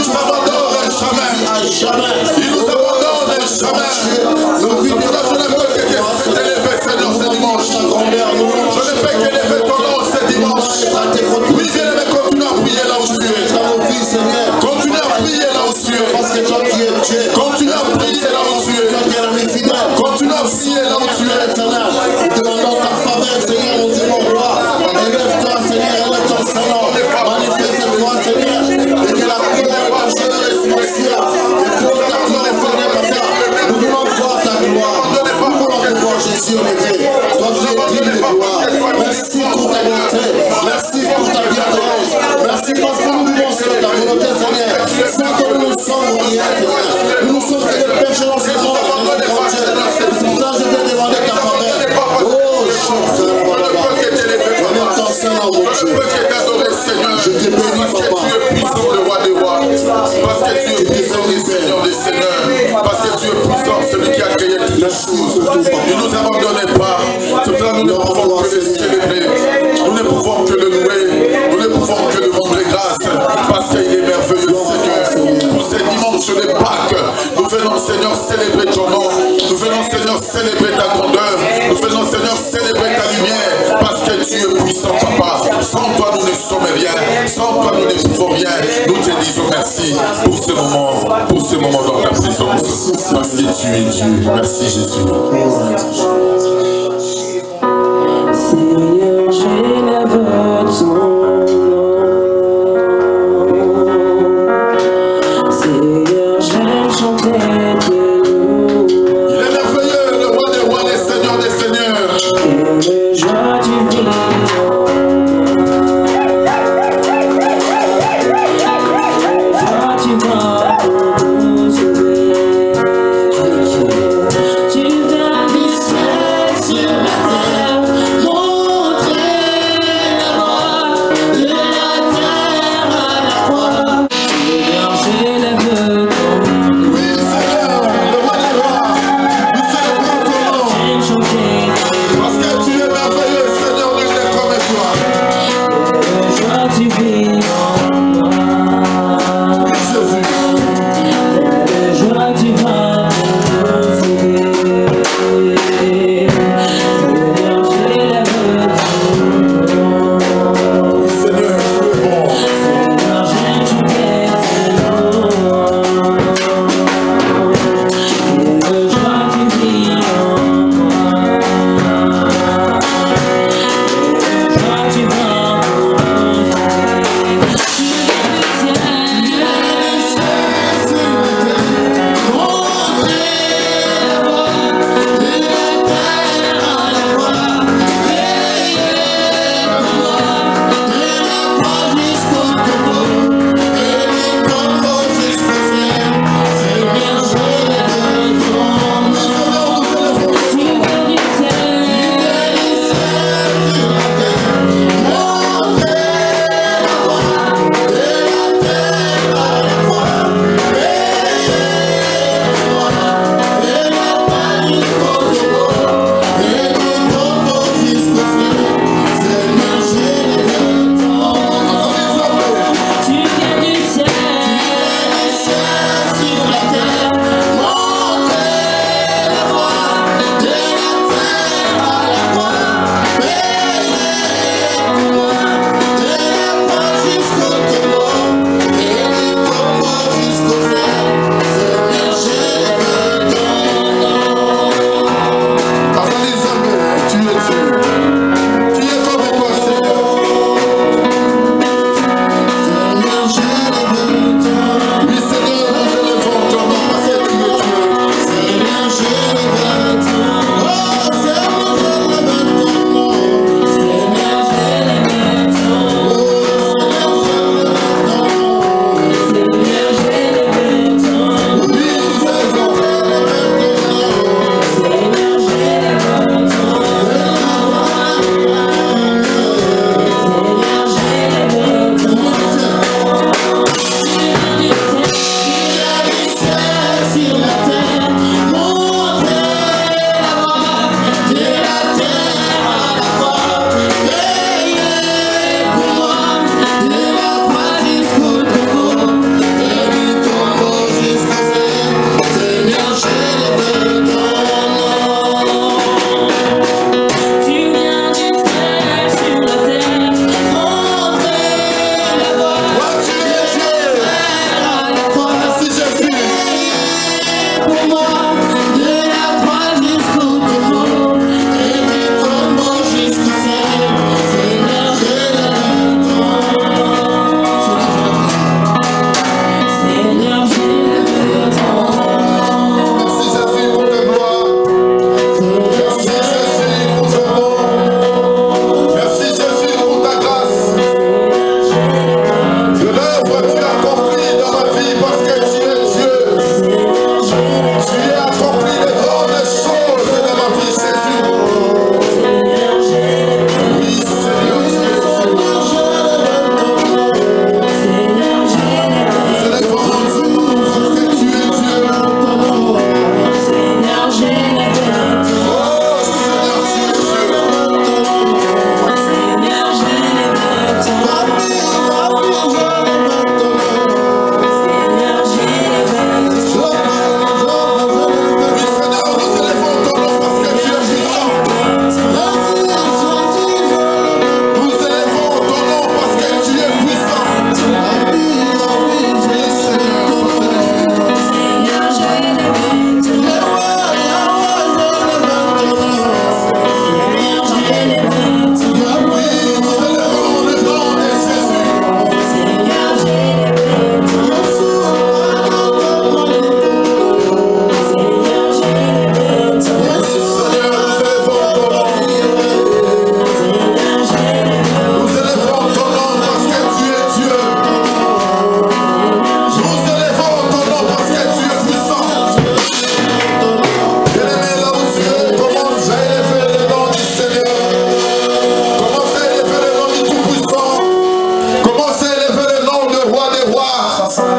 nous abandonne jamais. Il nous abandonne jamais. Je ne peux que t'élever, Seigneur, ce dimanche. Je ne peux qu'élever ton nom ce dimanche. Oui, bien-aimé, continue à prier là où tu es. Continue à prier là où tu es. Continue à prier là où tu es. Continue à prier là où tu es. Demandons ta faveur, Seigneur, nous aimons gloire. Élève-toi, Seigneur, élève ton Seigneur. Manifeste-toi, Seigneur. Et que la prière de ta jeunesse soit et pour ta gloire, Seigneur, Papa. Nous voulons voir ta gloire. Nous voulons te voir Jésus, en effet. Toi qui es digne de gloire. Merci pour ta bonté. Merci pour ta bienveillance. Merci parce que nous vivons selon ta volonté, Seigneur. Sans que nous ne sommes rien, Seigneur. Nous ne sommes que des pécheurs dans ce monde. C'est pour ça que je vais demander ta faveur. Oh, je ne peux que t'adorer, Seigneur. Je te bénis, parce que tu es puissant, le roi des rois. Parce que tu es puissant, le Seigneur des seigneurs. Parce que tu es puissant, celui qui a créé toutes les choses. Ne nous abandonnez pas. C'est pour ça que nous ne pouvons que le célébrer. Nous ne pouvons que le louer. Nous ne pouvons que le rendre grâce. Parce qu'il est merveilleux, Seigneur. Pour ces dimanches de Pâques, nous venons, Seigneur, célébrer ton nom. Nous venons, Seigneur, célébrer ta grandeur. Nous venons, Seigneur, célébrer ta lumière. Parce que tu es puissant, Papa. Sans toi, nous ne sommes rien. Sans toi, nous ne pouvons rien. Nous te disons merci pour ce moment dans ta présence. Parce que tu es Dieu. Merci, Jésus. Seigneur, j'élève ton nom. Seigneur, j'aime chanter tes louanges. Il est merveilleux, le roi des rois, les seigneurs des seigneurs. Que le joie du vivant. Jésus.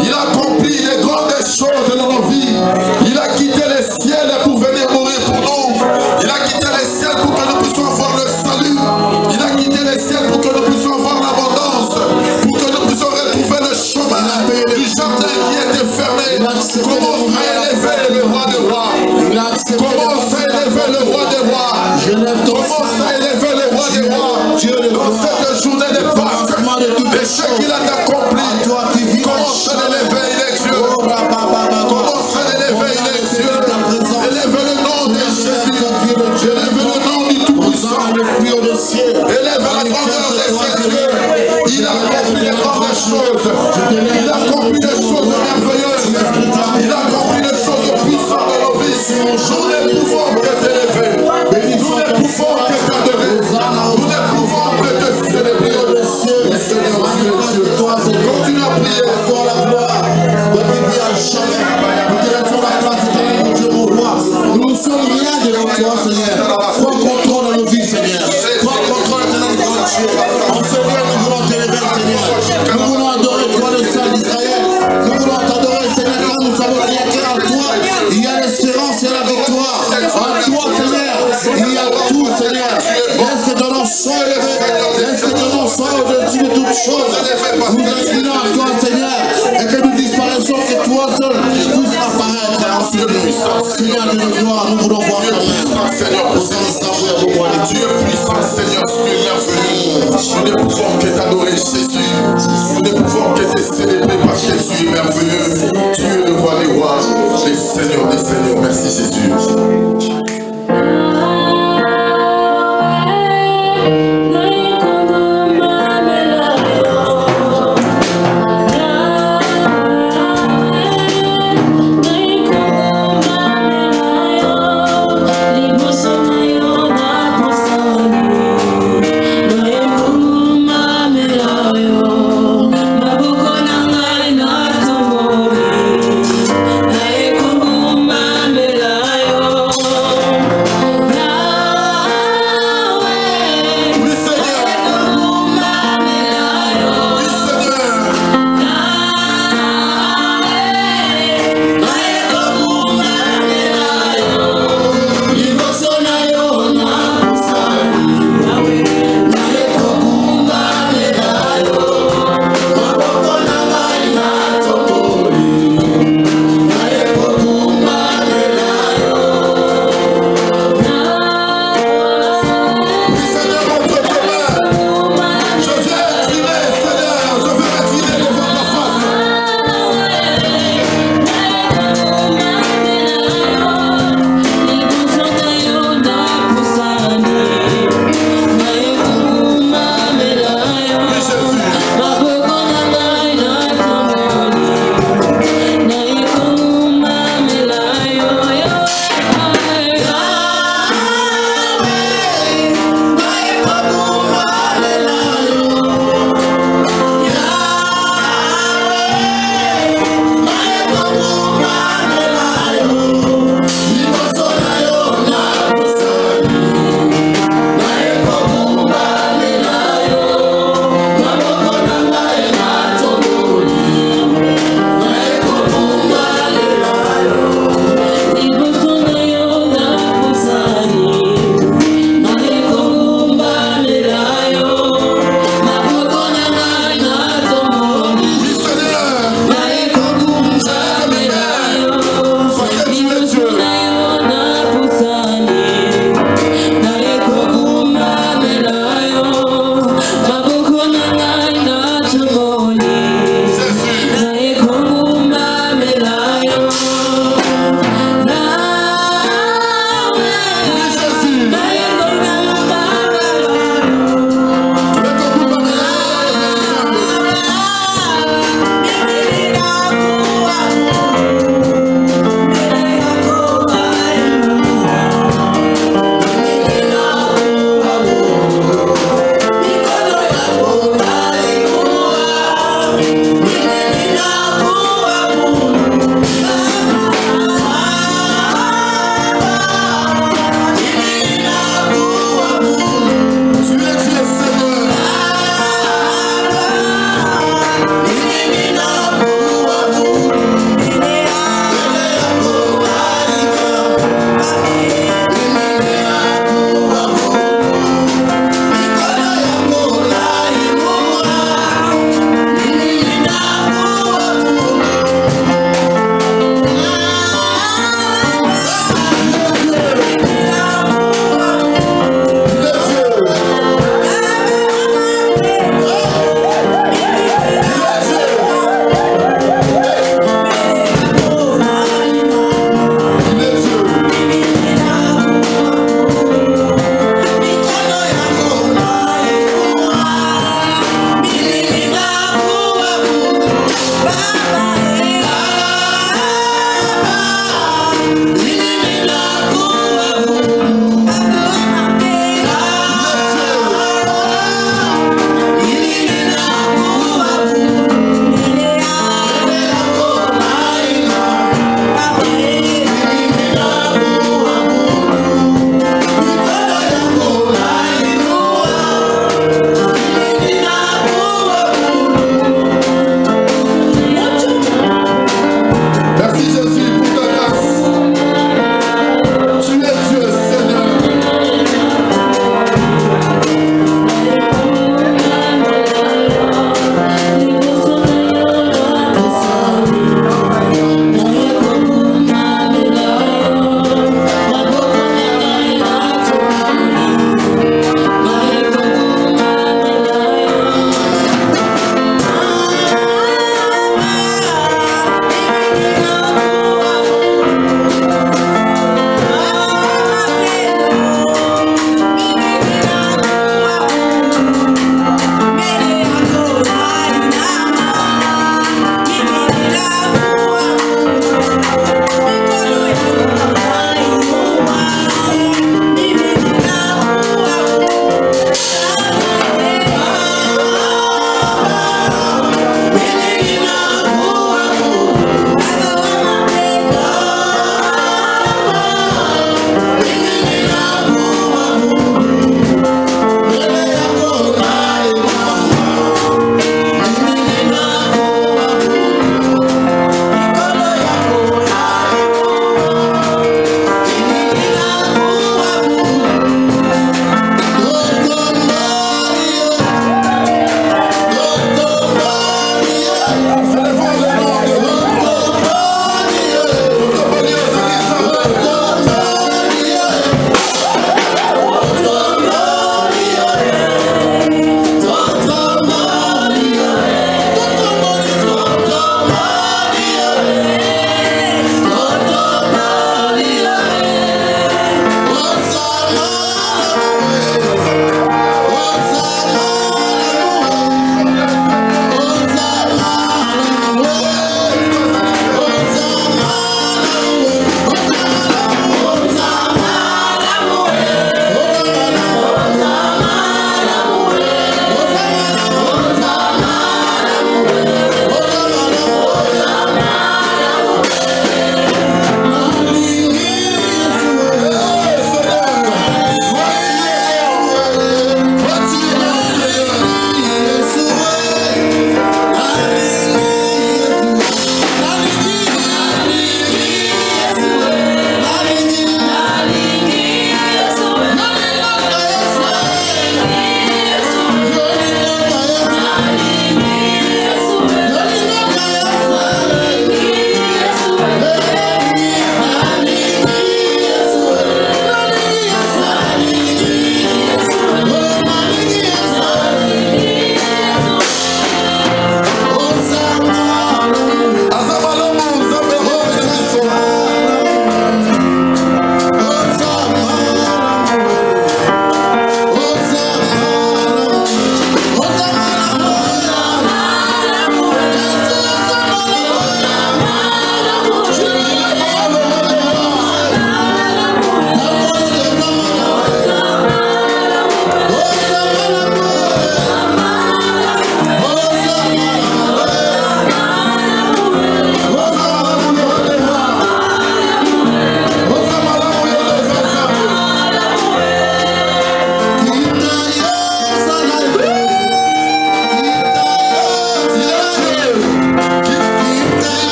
Il a accompli les grandes choses dans nos vies. Il a quitté les ciels pour venir mourir pour nous. Il a quitté les ciels pour que nous puissions avoir le salut. Il a quitté les ciels pour que nous puissions avoir l'abondance. Pour que nous puissions retrouver le chemin du jardin qui était fermé. Commence à élever le roi des rois. Commence à élever le roi des rois. Commence à élever le roi des rois. Dans cette journée de Pâques, et ce qu'il a accompli, commence à l'élever, il est Dieu. Commence à l'élever, il est Dieu. Élève le nom de Jésus. Élève le nom du Tout-Puissant. Élève la grandeur de ses yeux. Il a accompli les grandes choses. Il a accompli des choses merveilleuses. Il a accompli des choses puissantes dans nos vies. Nous ne pouvons que t'élever. Nous ne pouvons que t'adorer. Nous ne pouvons que te célébrer. Seigneur Dieu, continue à prier. Pour la gloire, de vivre à jamais. Nous te laissons la grâce de Dieu, mon roi. Nous ne sommes rien devant toi, Seigneur. Prends contrôle de nos vies, Seigneur. Prends contrôle de notre Dieu. En ce lieu, nous voulons t'élever, Seigneur. Nous voulons adorer toi, le Saint d'Israël. Nous voulons t'adorer, Seigneur, car nous savons qu'il y a qu'à toi. Il y a l'espérance et la victoire. En toi, Seigneur, il y a tout, Seigneur. Laisse que ton nom soit élevé. Laisse que ton nom soit au-dessus de toutes choses. Nous inclinons à toi, Seigneur, et que nous disparaissons, que toi seul puisses apparaître en ce lieu. Seigneur de nos gloires, nous voulons voir ta main. Seigneur, Dieu puissant, Seigneur, tu es merveilleux. Nous ne pouvons que t'adorer, Jésus. Nous ne pouvons que te célébrer parce que tu es merveilleux. Tu es le roi des rois, le Seigneur des seigneurs. Merci, Jésus. Yo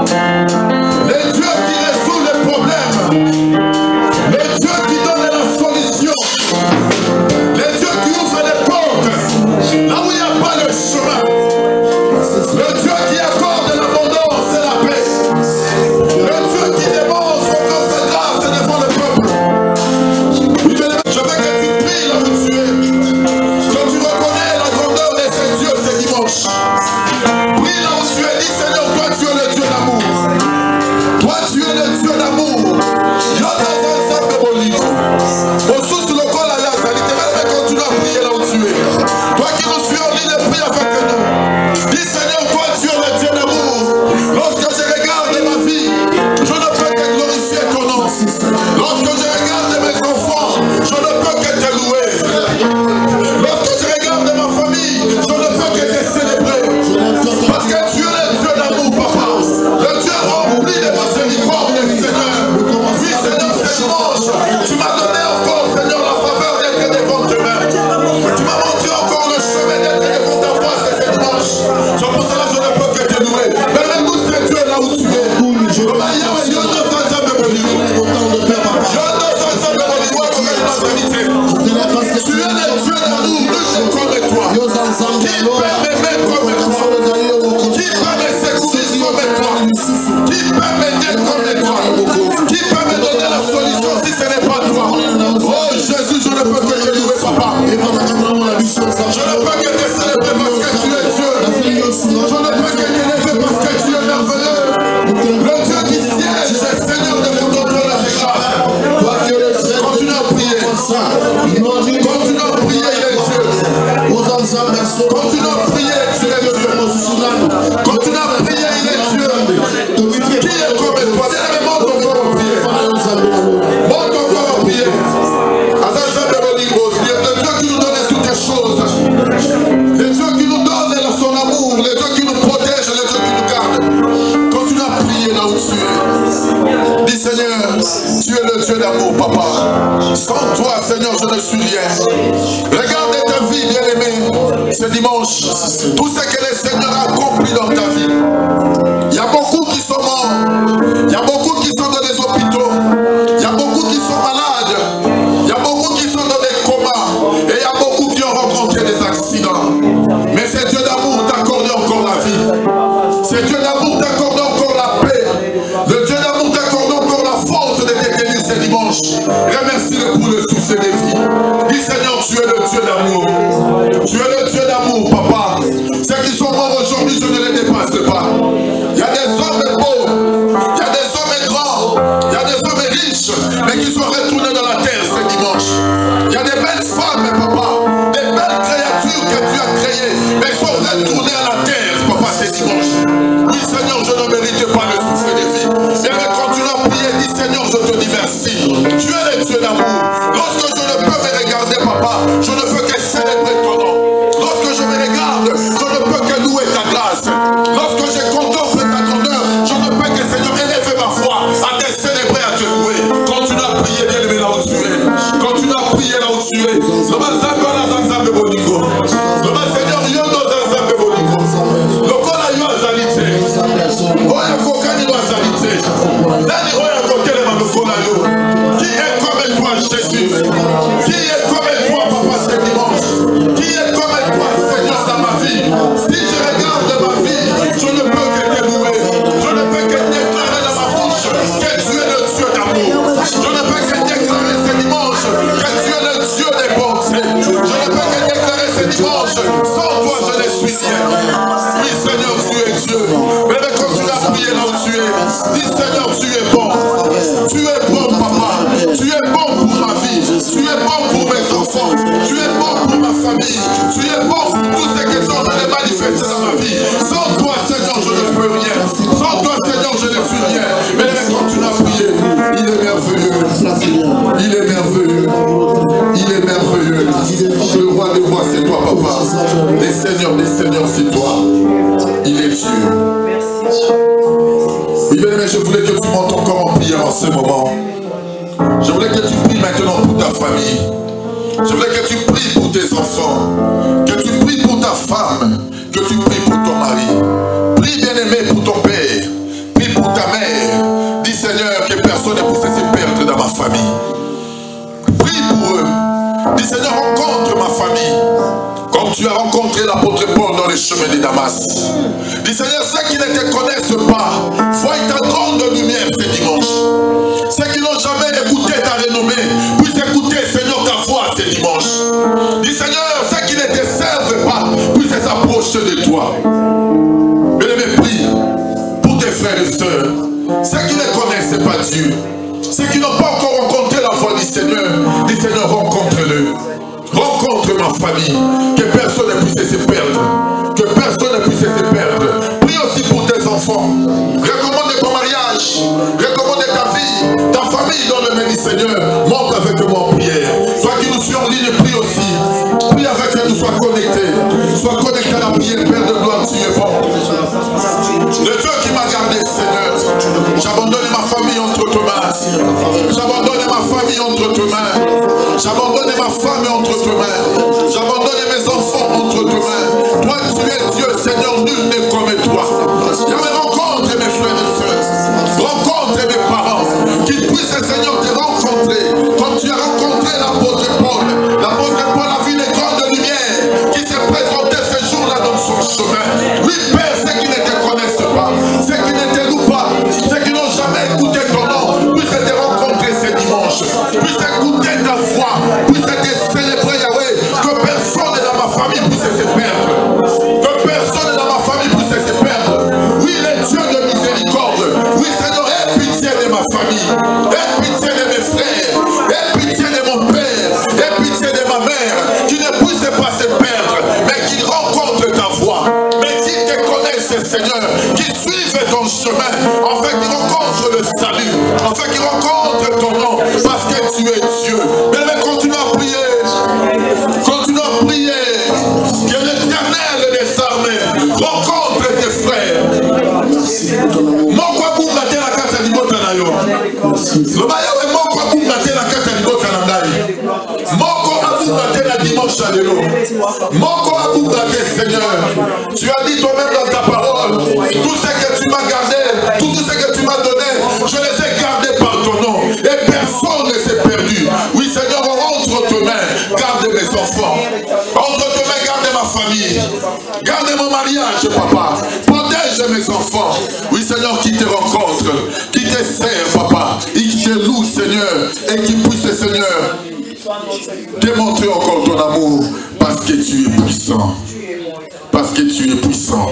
Le Dieu qui résout les problèmes. Le Dieu qui donne la solution. Le Dieu qui ouvre les portes là où il n'y a pas de chemin. Le Dieu qui accorde l'abondance et la paix. Le Dieu qui démontre encore sa grâce devant le peuple. Je veux que tu pries là où tu es. Que tu reconnais la grandeur de ce Dieu ce dimanche. Prie là où tu es. Dis Seigneur, toi tu es le Dieu d'amour. Toi tu es le Dieu d'amour. Au sous le col à la salité, mais continue à prier là où tu es. Toi qui nous suis en ligne, prie avec nous. Dis Seigneur, toi tu es le Dieu d'amour. Lorsque je regarde ma vie, je ne peux que glorifier ton nom. Lorsque je regarde mes enfants, je ne peux que te louer. Lorsque je regarde ma famille, je ne peux que te célébrer. Parce que tu es le Dieu d'amour, papa. Le Dieu rempli de miséricorde, Seigneur. Oui, Seigneur, c'est dimanche. Tu m'as donné encore, Seigneur, la faveur d'être devant tes mains. Tu m'as montré encore le chemin d'être devant ta face ce dimanche. C'est pour cela que je ne peux que te louer. Mais écoute, c'est Dieu là où tu es. Tu es le Dieu d'amour, nous comme toi. Qui peut m'aimer comme toi? Qui peut me secourir comme toi? Qui peut m'aider comme toi? Qui peut me donner la solution si ce n'est pas toi? Oh Jésus, je ne peux que te louer, papa. Je ne peux que te célébrer parce que tu es Dieu. Je ne peux que t'élever parce que tu es merveilleux. Le Dieu qui siège, Seigneur, devant ton trône de grâce. Continue à prier. Continue à prier, les dieux. Continue à prier, tu es le Dieu. Continue à prier, il est Dieu. Qui est comme toi? Bien-aimé, monte encore à prier. Monte encore à prier. Le Dieu qui nous donne toutes les choses. Le Dieu qui nous donne son amour. Le Dieu qui nous protège. Le Dieu qui nous garde. Continue à prier là où tu es. Dis Seigneur, tu es le Dieu d'amour, papa. Sans toi, Seigneur, je ne suis rien. Regarde ta vie, bien-aimé, ce dimanche. Tout ce que le Seigneur a accompli dans ta vie. Il y a beaucoup qui sont morts. Il y a beaucoup qui sont dans les hôpitaux. Il y a beaucoup qui sont malades. Il y a beaucoup qui sont dans des comas. Et il y a beaucoup qui ont rencontré des accidents. Mais c'est Dieu d'amour t'accorde encore la vie. C'est Dieu d'amour t'accorde encore la paix. Le Dieu d'amour t'accorde encore la force de te tenir ce dimanche. Remercie-le pour le souffle des vies. Dis Seigneur, tu es le Dieu d'amour. Tu es le Dieu d'amour, papa. Ceux qui sont morts aujourd'hui, je ne les dépasse pas. Il y a des hommes beaux, il y a des hommes grands, il y a des hommes riches, mais qui sont retournés dans la terre ce dimanche. Il y a des belles femmes, papa, des belles créatures que tu as créées, mais ils sont retournés à la terre, papa, ce dimanche. Oui, Seigneur, je ne mérite pas le souffle des vies. Et continue à prier, dis Seigneur, je te dis merci. Tu es le Dieu d'amour. Lorsque je ne peux me regarder, papa, je ne peux que célébrer ton nom. Lorsque je me regarde, je ne peux que louer ta grâce. Lorsque je contemple ta grandeur, je ne peux que, Seigneur, élever ma foi, à te célébrer, à te louer. Continue à prier, bien-aimé, là où tu es. Continue à prier là où tu es. Seigneur, il y a dans un zambe boniko. Le col a eu un zalité. Oh, il y a cocaïne dans un zalité. Dani, oh, il y a cocaïne dans le col a eu. Qui est comme toi, Jésus? Qui est comme toi, papa, ce dimanche? Qui est comme toi, Seigneur, dans ma vie? Si je regarde ma vie, je ne peux que te louer. Je ne peux que déclarer dans ma bouche que tu es le Dieu d'amour. Je ne peux que déclarer ce dimanche que tu es le Dieu des bontés. Je ne peux que déclarer ce dimanche, sans toi je ne suis rien. Oui, Seigneur, tu es Dieu. Mais continue à prier là où tu es. Dis Seigneur, tu es bon. Tu es bon, papa. Tu es bon pour ma vie. Tu es bon pour mes enfants. Tu es bon pour ma famille. Tu es bon pour tous ces qui sont en train de manifester dans ma vie. Sans toi, Seigneur, je ne peux rien. Sans toi, Seigneur, je ne suis rien. Mais continue à prier. Il est merveilleux. Il est merveilleux. Il est merveilleux. Le roi des rois, c'est toi, papa. Les seigneurs, c'est toi. Il est Dieu. Oui, bien-aimé, je voulais que tu montes encore en prière en ce moment. Je voulais que tu pries maintenant pour ta famille. Je voulais que tu pries pour tes enfants. Que tu pries pour ta femme. Que tu pries pour ton mari. Prie, bien-aimé, pour ton père. Prie pour Seigneur, que personne ne puisse se perdre dans ma famille. Prie pour eux. Dis Seigneur, rencontre ma famille. Comme tu as rencontré l'apôtre Paul dans les chemins de Damas. Dis Seigneur, ceux qui ne te connaissent pas, voient ta grande lumière ce dimanche. Ceux qui n'ont jamais écouté ta renommée, puissent écouter, Seigneur, ta voix ce dimanche. Dis Seigneur, ceux qui ne te servent pas, puissent s'approcher de toi. Bien-aimé, prie pour tes frères et sœurs, ceux qui ne connaissent pas Dieu, ceux qui n'ont pas encore rencontré la voix du Seigneur, dis Seigneur, rencontre-le. Rencontre ma famille, que personne ne puisse se perdre, que personne ne puisse se perdre. Prie aussi pour tes enfants, recommande ton mariage, recommande ta vie, ta famille dans le nom du Seigneur. Monte avec moi en prière. Toi qui nous suis en ligne, prie aussi. Prie avec nous, sois connecté. Sois connecté à la prière, Père de gloire, tu es bon. Le Dieu qui m'a gardé, Seigneur, j'abandonne ma famille entre tes mains. J'abandonne ma famille entre tes mains. J'abandonne ma femme entre tes mains. J'abandonne mes enfants entre tes mains. Toi, tu es Dieu, Seigneur, nul n'est comme toi. Je rencontre mes frères et sœurs. Rencontre mes parents. Qu'ils puissent, Seigneur, te rencontrer. Comme tu as rencontré l'apôtre Paul. L'apôtre Paul a vu les grandes lumières qui se présentaient ce jour-là dans son chemin. Oui, Père, ceux qui ne te connaissent pas, ceux qui ne te louent pas, ceux qui n'ont jamais écouté ton nom, puissent te rencontrer ce dimanche. Puissent écouter ta voix. Puissent te célébrer, Yahweh. Que personne dans ma famille puisse se perdre. Que personne dans ma famille puisse se perdre. Oui, le Dieu de miséricorde. Oui, Seigneur, aie pitié de ma famille. Aie pitié de mes frères. Aie pitié de mon père. Aie pitié de ma mère. Qui ne puisse pas se perdre, mais qui rencontre ta voix. Mais qui te connaissent, Seigneur. Qui suivent ton chemin. Afin qu'ils rencontrent le salut. Afin qu'ils rencontrent ton nom. Parce que tu es Dieu. Mais continue à prier. Continue à prier. Que l'Éternel des armées rencontre tes frères. Moko abunga te la kata libota na yo. Loba yawe moko abunga te la kata libota na ngai. Moko abunga te la dimanche à l'élo. Moko abunga te, Seigneur. Tu as dit toi-même dans ta parole, tout ce que tu m'as gardé, tout ce que tu m'as donné, je les ai gardés par ton nom. Et personne ne s'est perdu. Oui, Seigneur, entre tes mains, garde mes enfants. Entre tes mains, garde ma famille. Garde mon mariage, papa. Protège mes enfants. Oui, Seigneur, qui te rencontre, qui te sert, papa, et qui te loue, Seigneur, et qui puisse, Seigneur, démontrer encore ton amour, parce que tu es puissant. Parce que tu es puissant.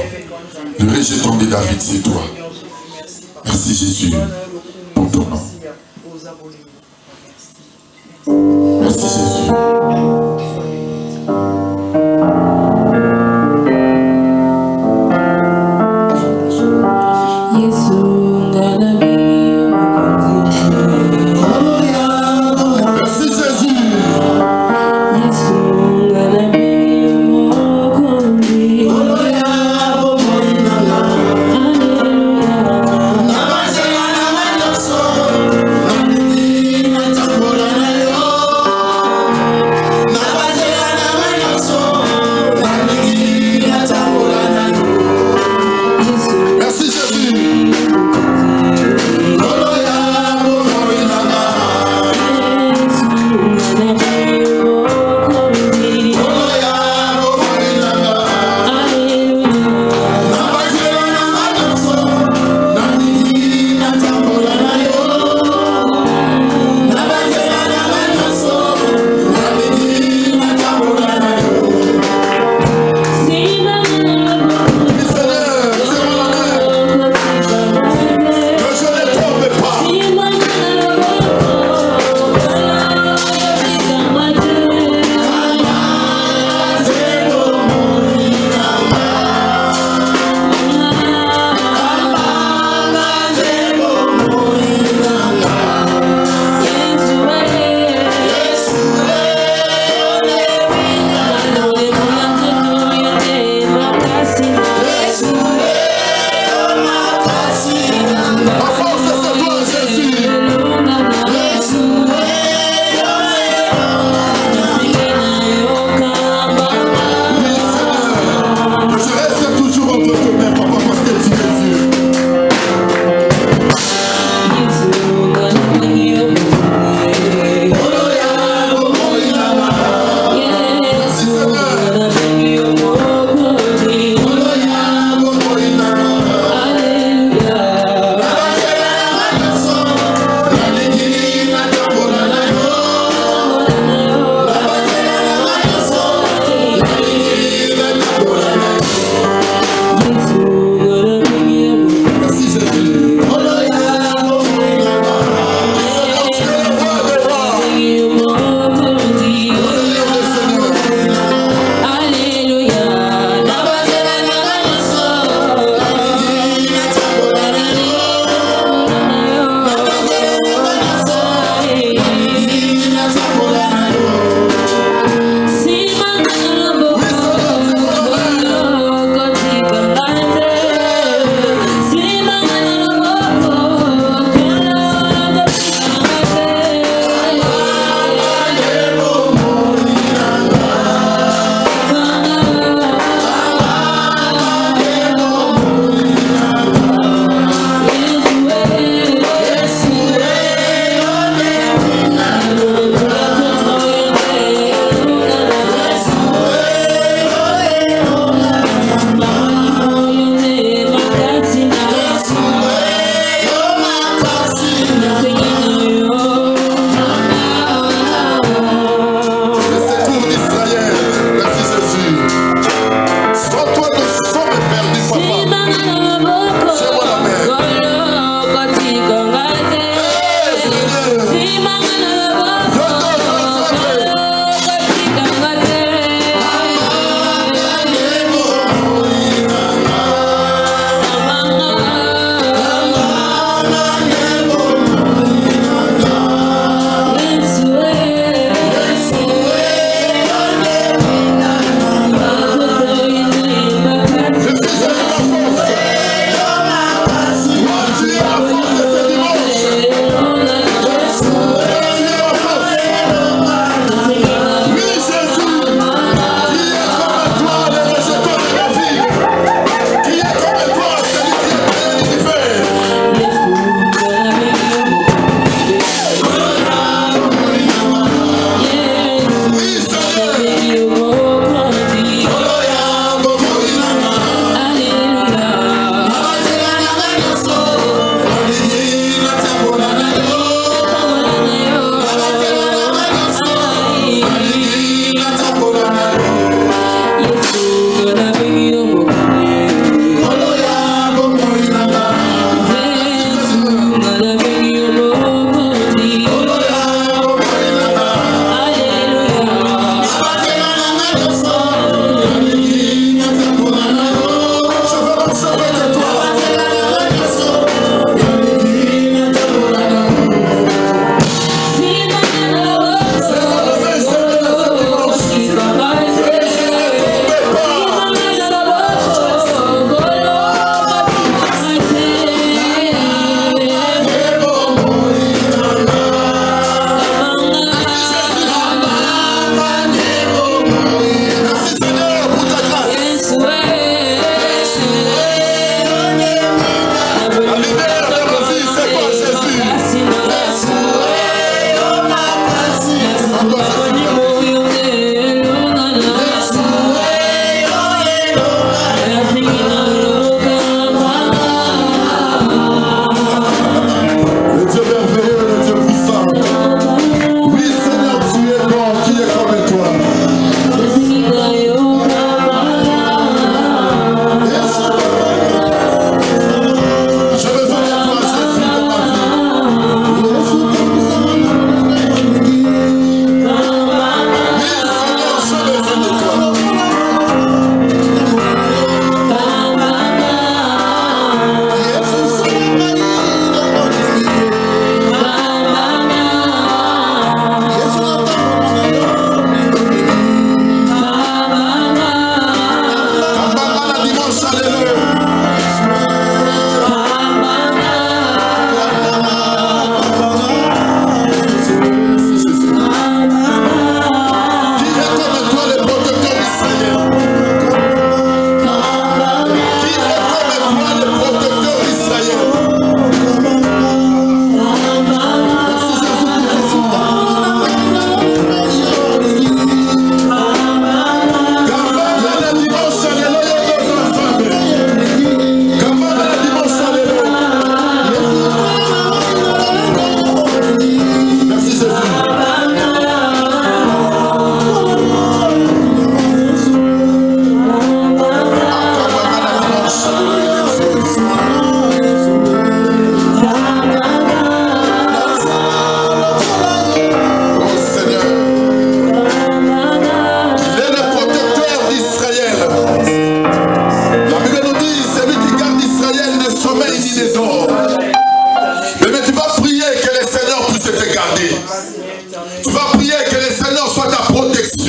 Le rejeton de David, c'est toi. Merci Jésus pour ton nom. Merci Jésus.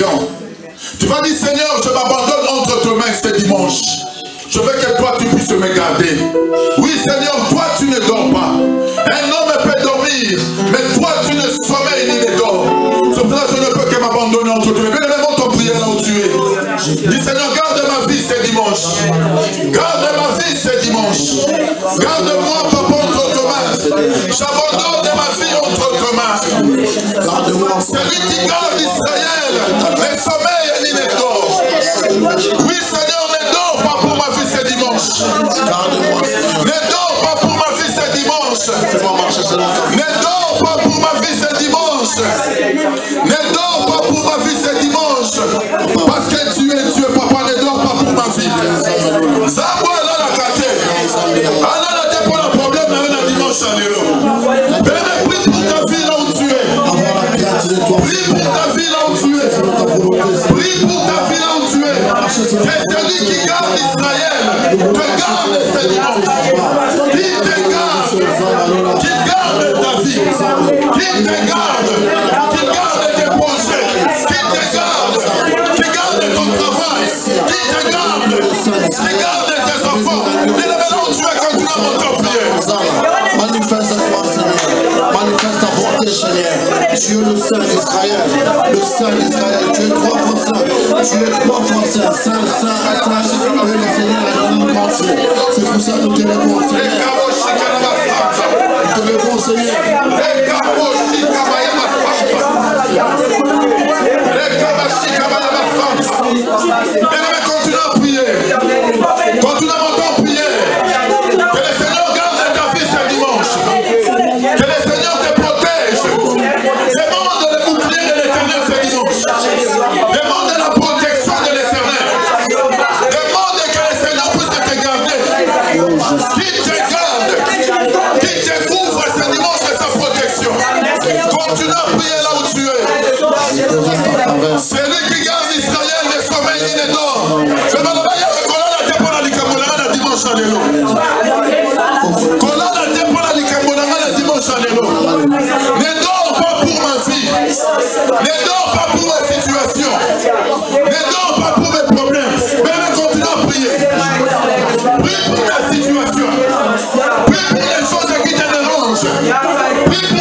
provision. Tu vas dire, Seigneur, je m'abandonne entre tes mains ce dimanche. Je veux que toi, tu puisses me garder. Oui, Seigneur, toi, tu ne dors pas. Un homme peut dormir, mais toi, tu ne sommeilles ni ne dors. C'est pour ça que je ne peux que m'abandonner entre tes mains. Mais monte ton prière là où tu es. Dis, Seigneur, garde ma vie ce dimanche. Garde ma vie ce dimanche. Garde-moi, papa, entre tes mains. J'abandonne ma vie entre tes mains. C'est lui qui garde Israël. Le sommeil ni ne dort. Oui, Seigneur, ne dors pas pour ma vie ce dimanche. Ne dors pas pour ma vie ce dimanche. Ne dors pas pour ma vie ce dimanche. Ne dors pas pour ma vie ce dimanche. Parce que tu es Dieu, papa, ne dors pas pour ma vie. Zabo là la carte. Allah n'a pas pour le problème dans le dimanche à l'eau. Prie pour ta vie là où tu es. Prie pour ta vie là où tu es. Prie pour ta vie là où tu es. C'est celui qui garde Israël. Te garde ce dimanche. Qui te garde. Qui garde ta vie. Qui te garde. Qui garde tes projets. Qui te garde. Qui garde ton travail. Qui te garde. Qui garde tes enfants. Et là où tu es quand tu vas monter en prière. Manifeste-toi, Seigneur. Manifeste ta volonté, Seigneur. Tu es le Saint d'Israël. Le Saint d'Israël. Tu es trois fois saint. Tu es trois fois saint. Saint, saint, saint. Et le Seigneur est dans notre entier. C'est pour ça que nous te lèvons, Seigneur. Nous te lèvons, Seigneur. Continue à prier. Continue à monter en prière. Que le Seigneur garde ta vie ce dimanche. Que le Seigneur te protège. Demande le bouclier de l'Éternel ce dimanche. Demande la protection de l'Éternel. Demande que le Seigneur puisse te garder. Qu'il te garde. Qu'il te couvre ce dimanche de sa protection. Continue à prier là où tu es. C'est lui qui garde Israël, le sommeil ni ne dort. Je vais la bailler avec Colana Depona Likambolana dimanche à l'élo. Colana Depona Likambolana dimanche à l'élo. Ne dors pas pour ma vie. Ne dors pas pour ma situation. Ne dors pas pour mes problèmes. Mais continue à prier. Prie pour ta situation. Prie pour les choses qui te dérangent. Prie pour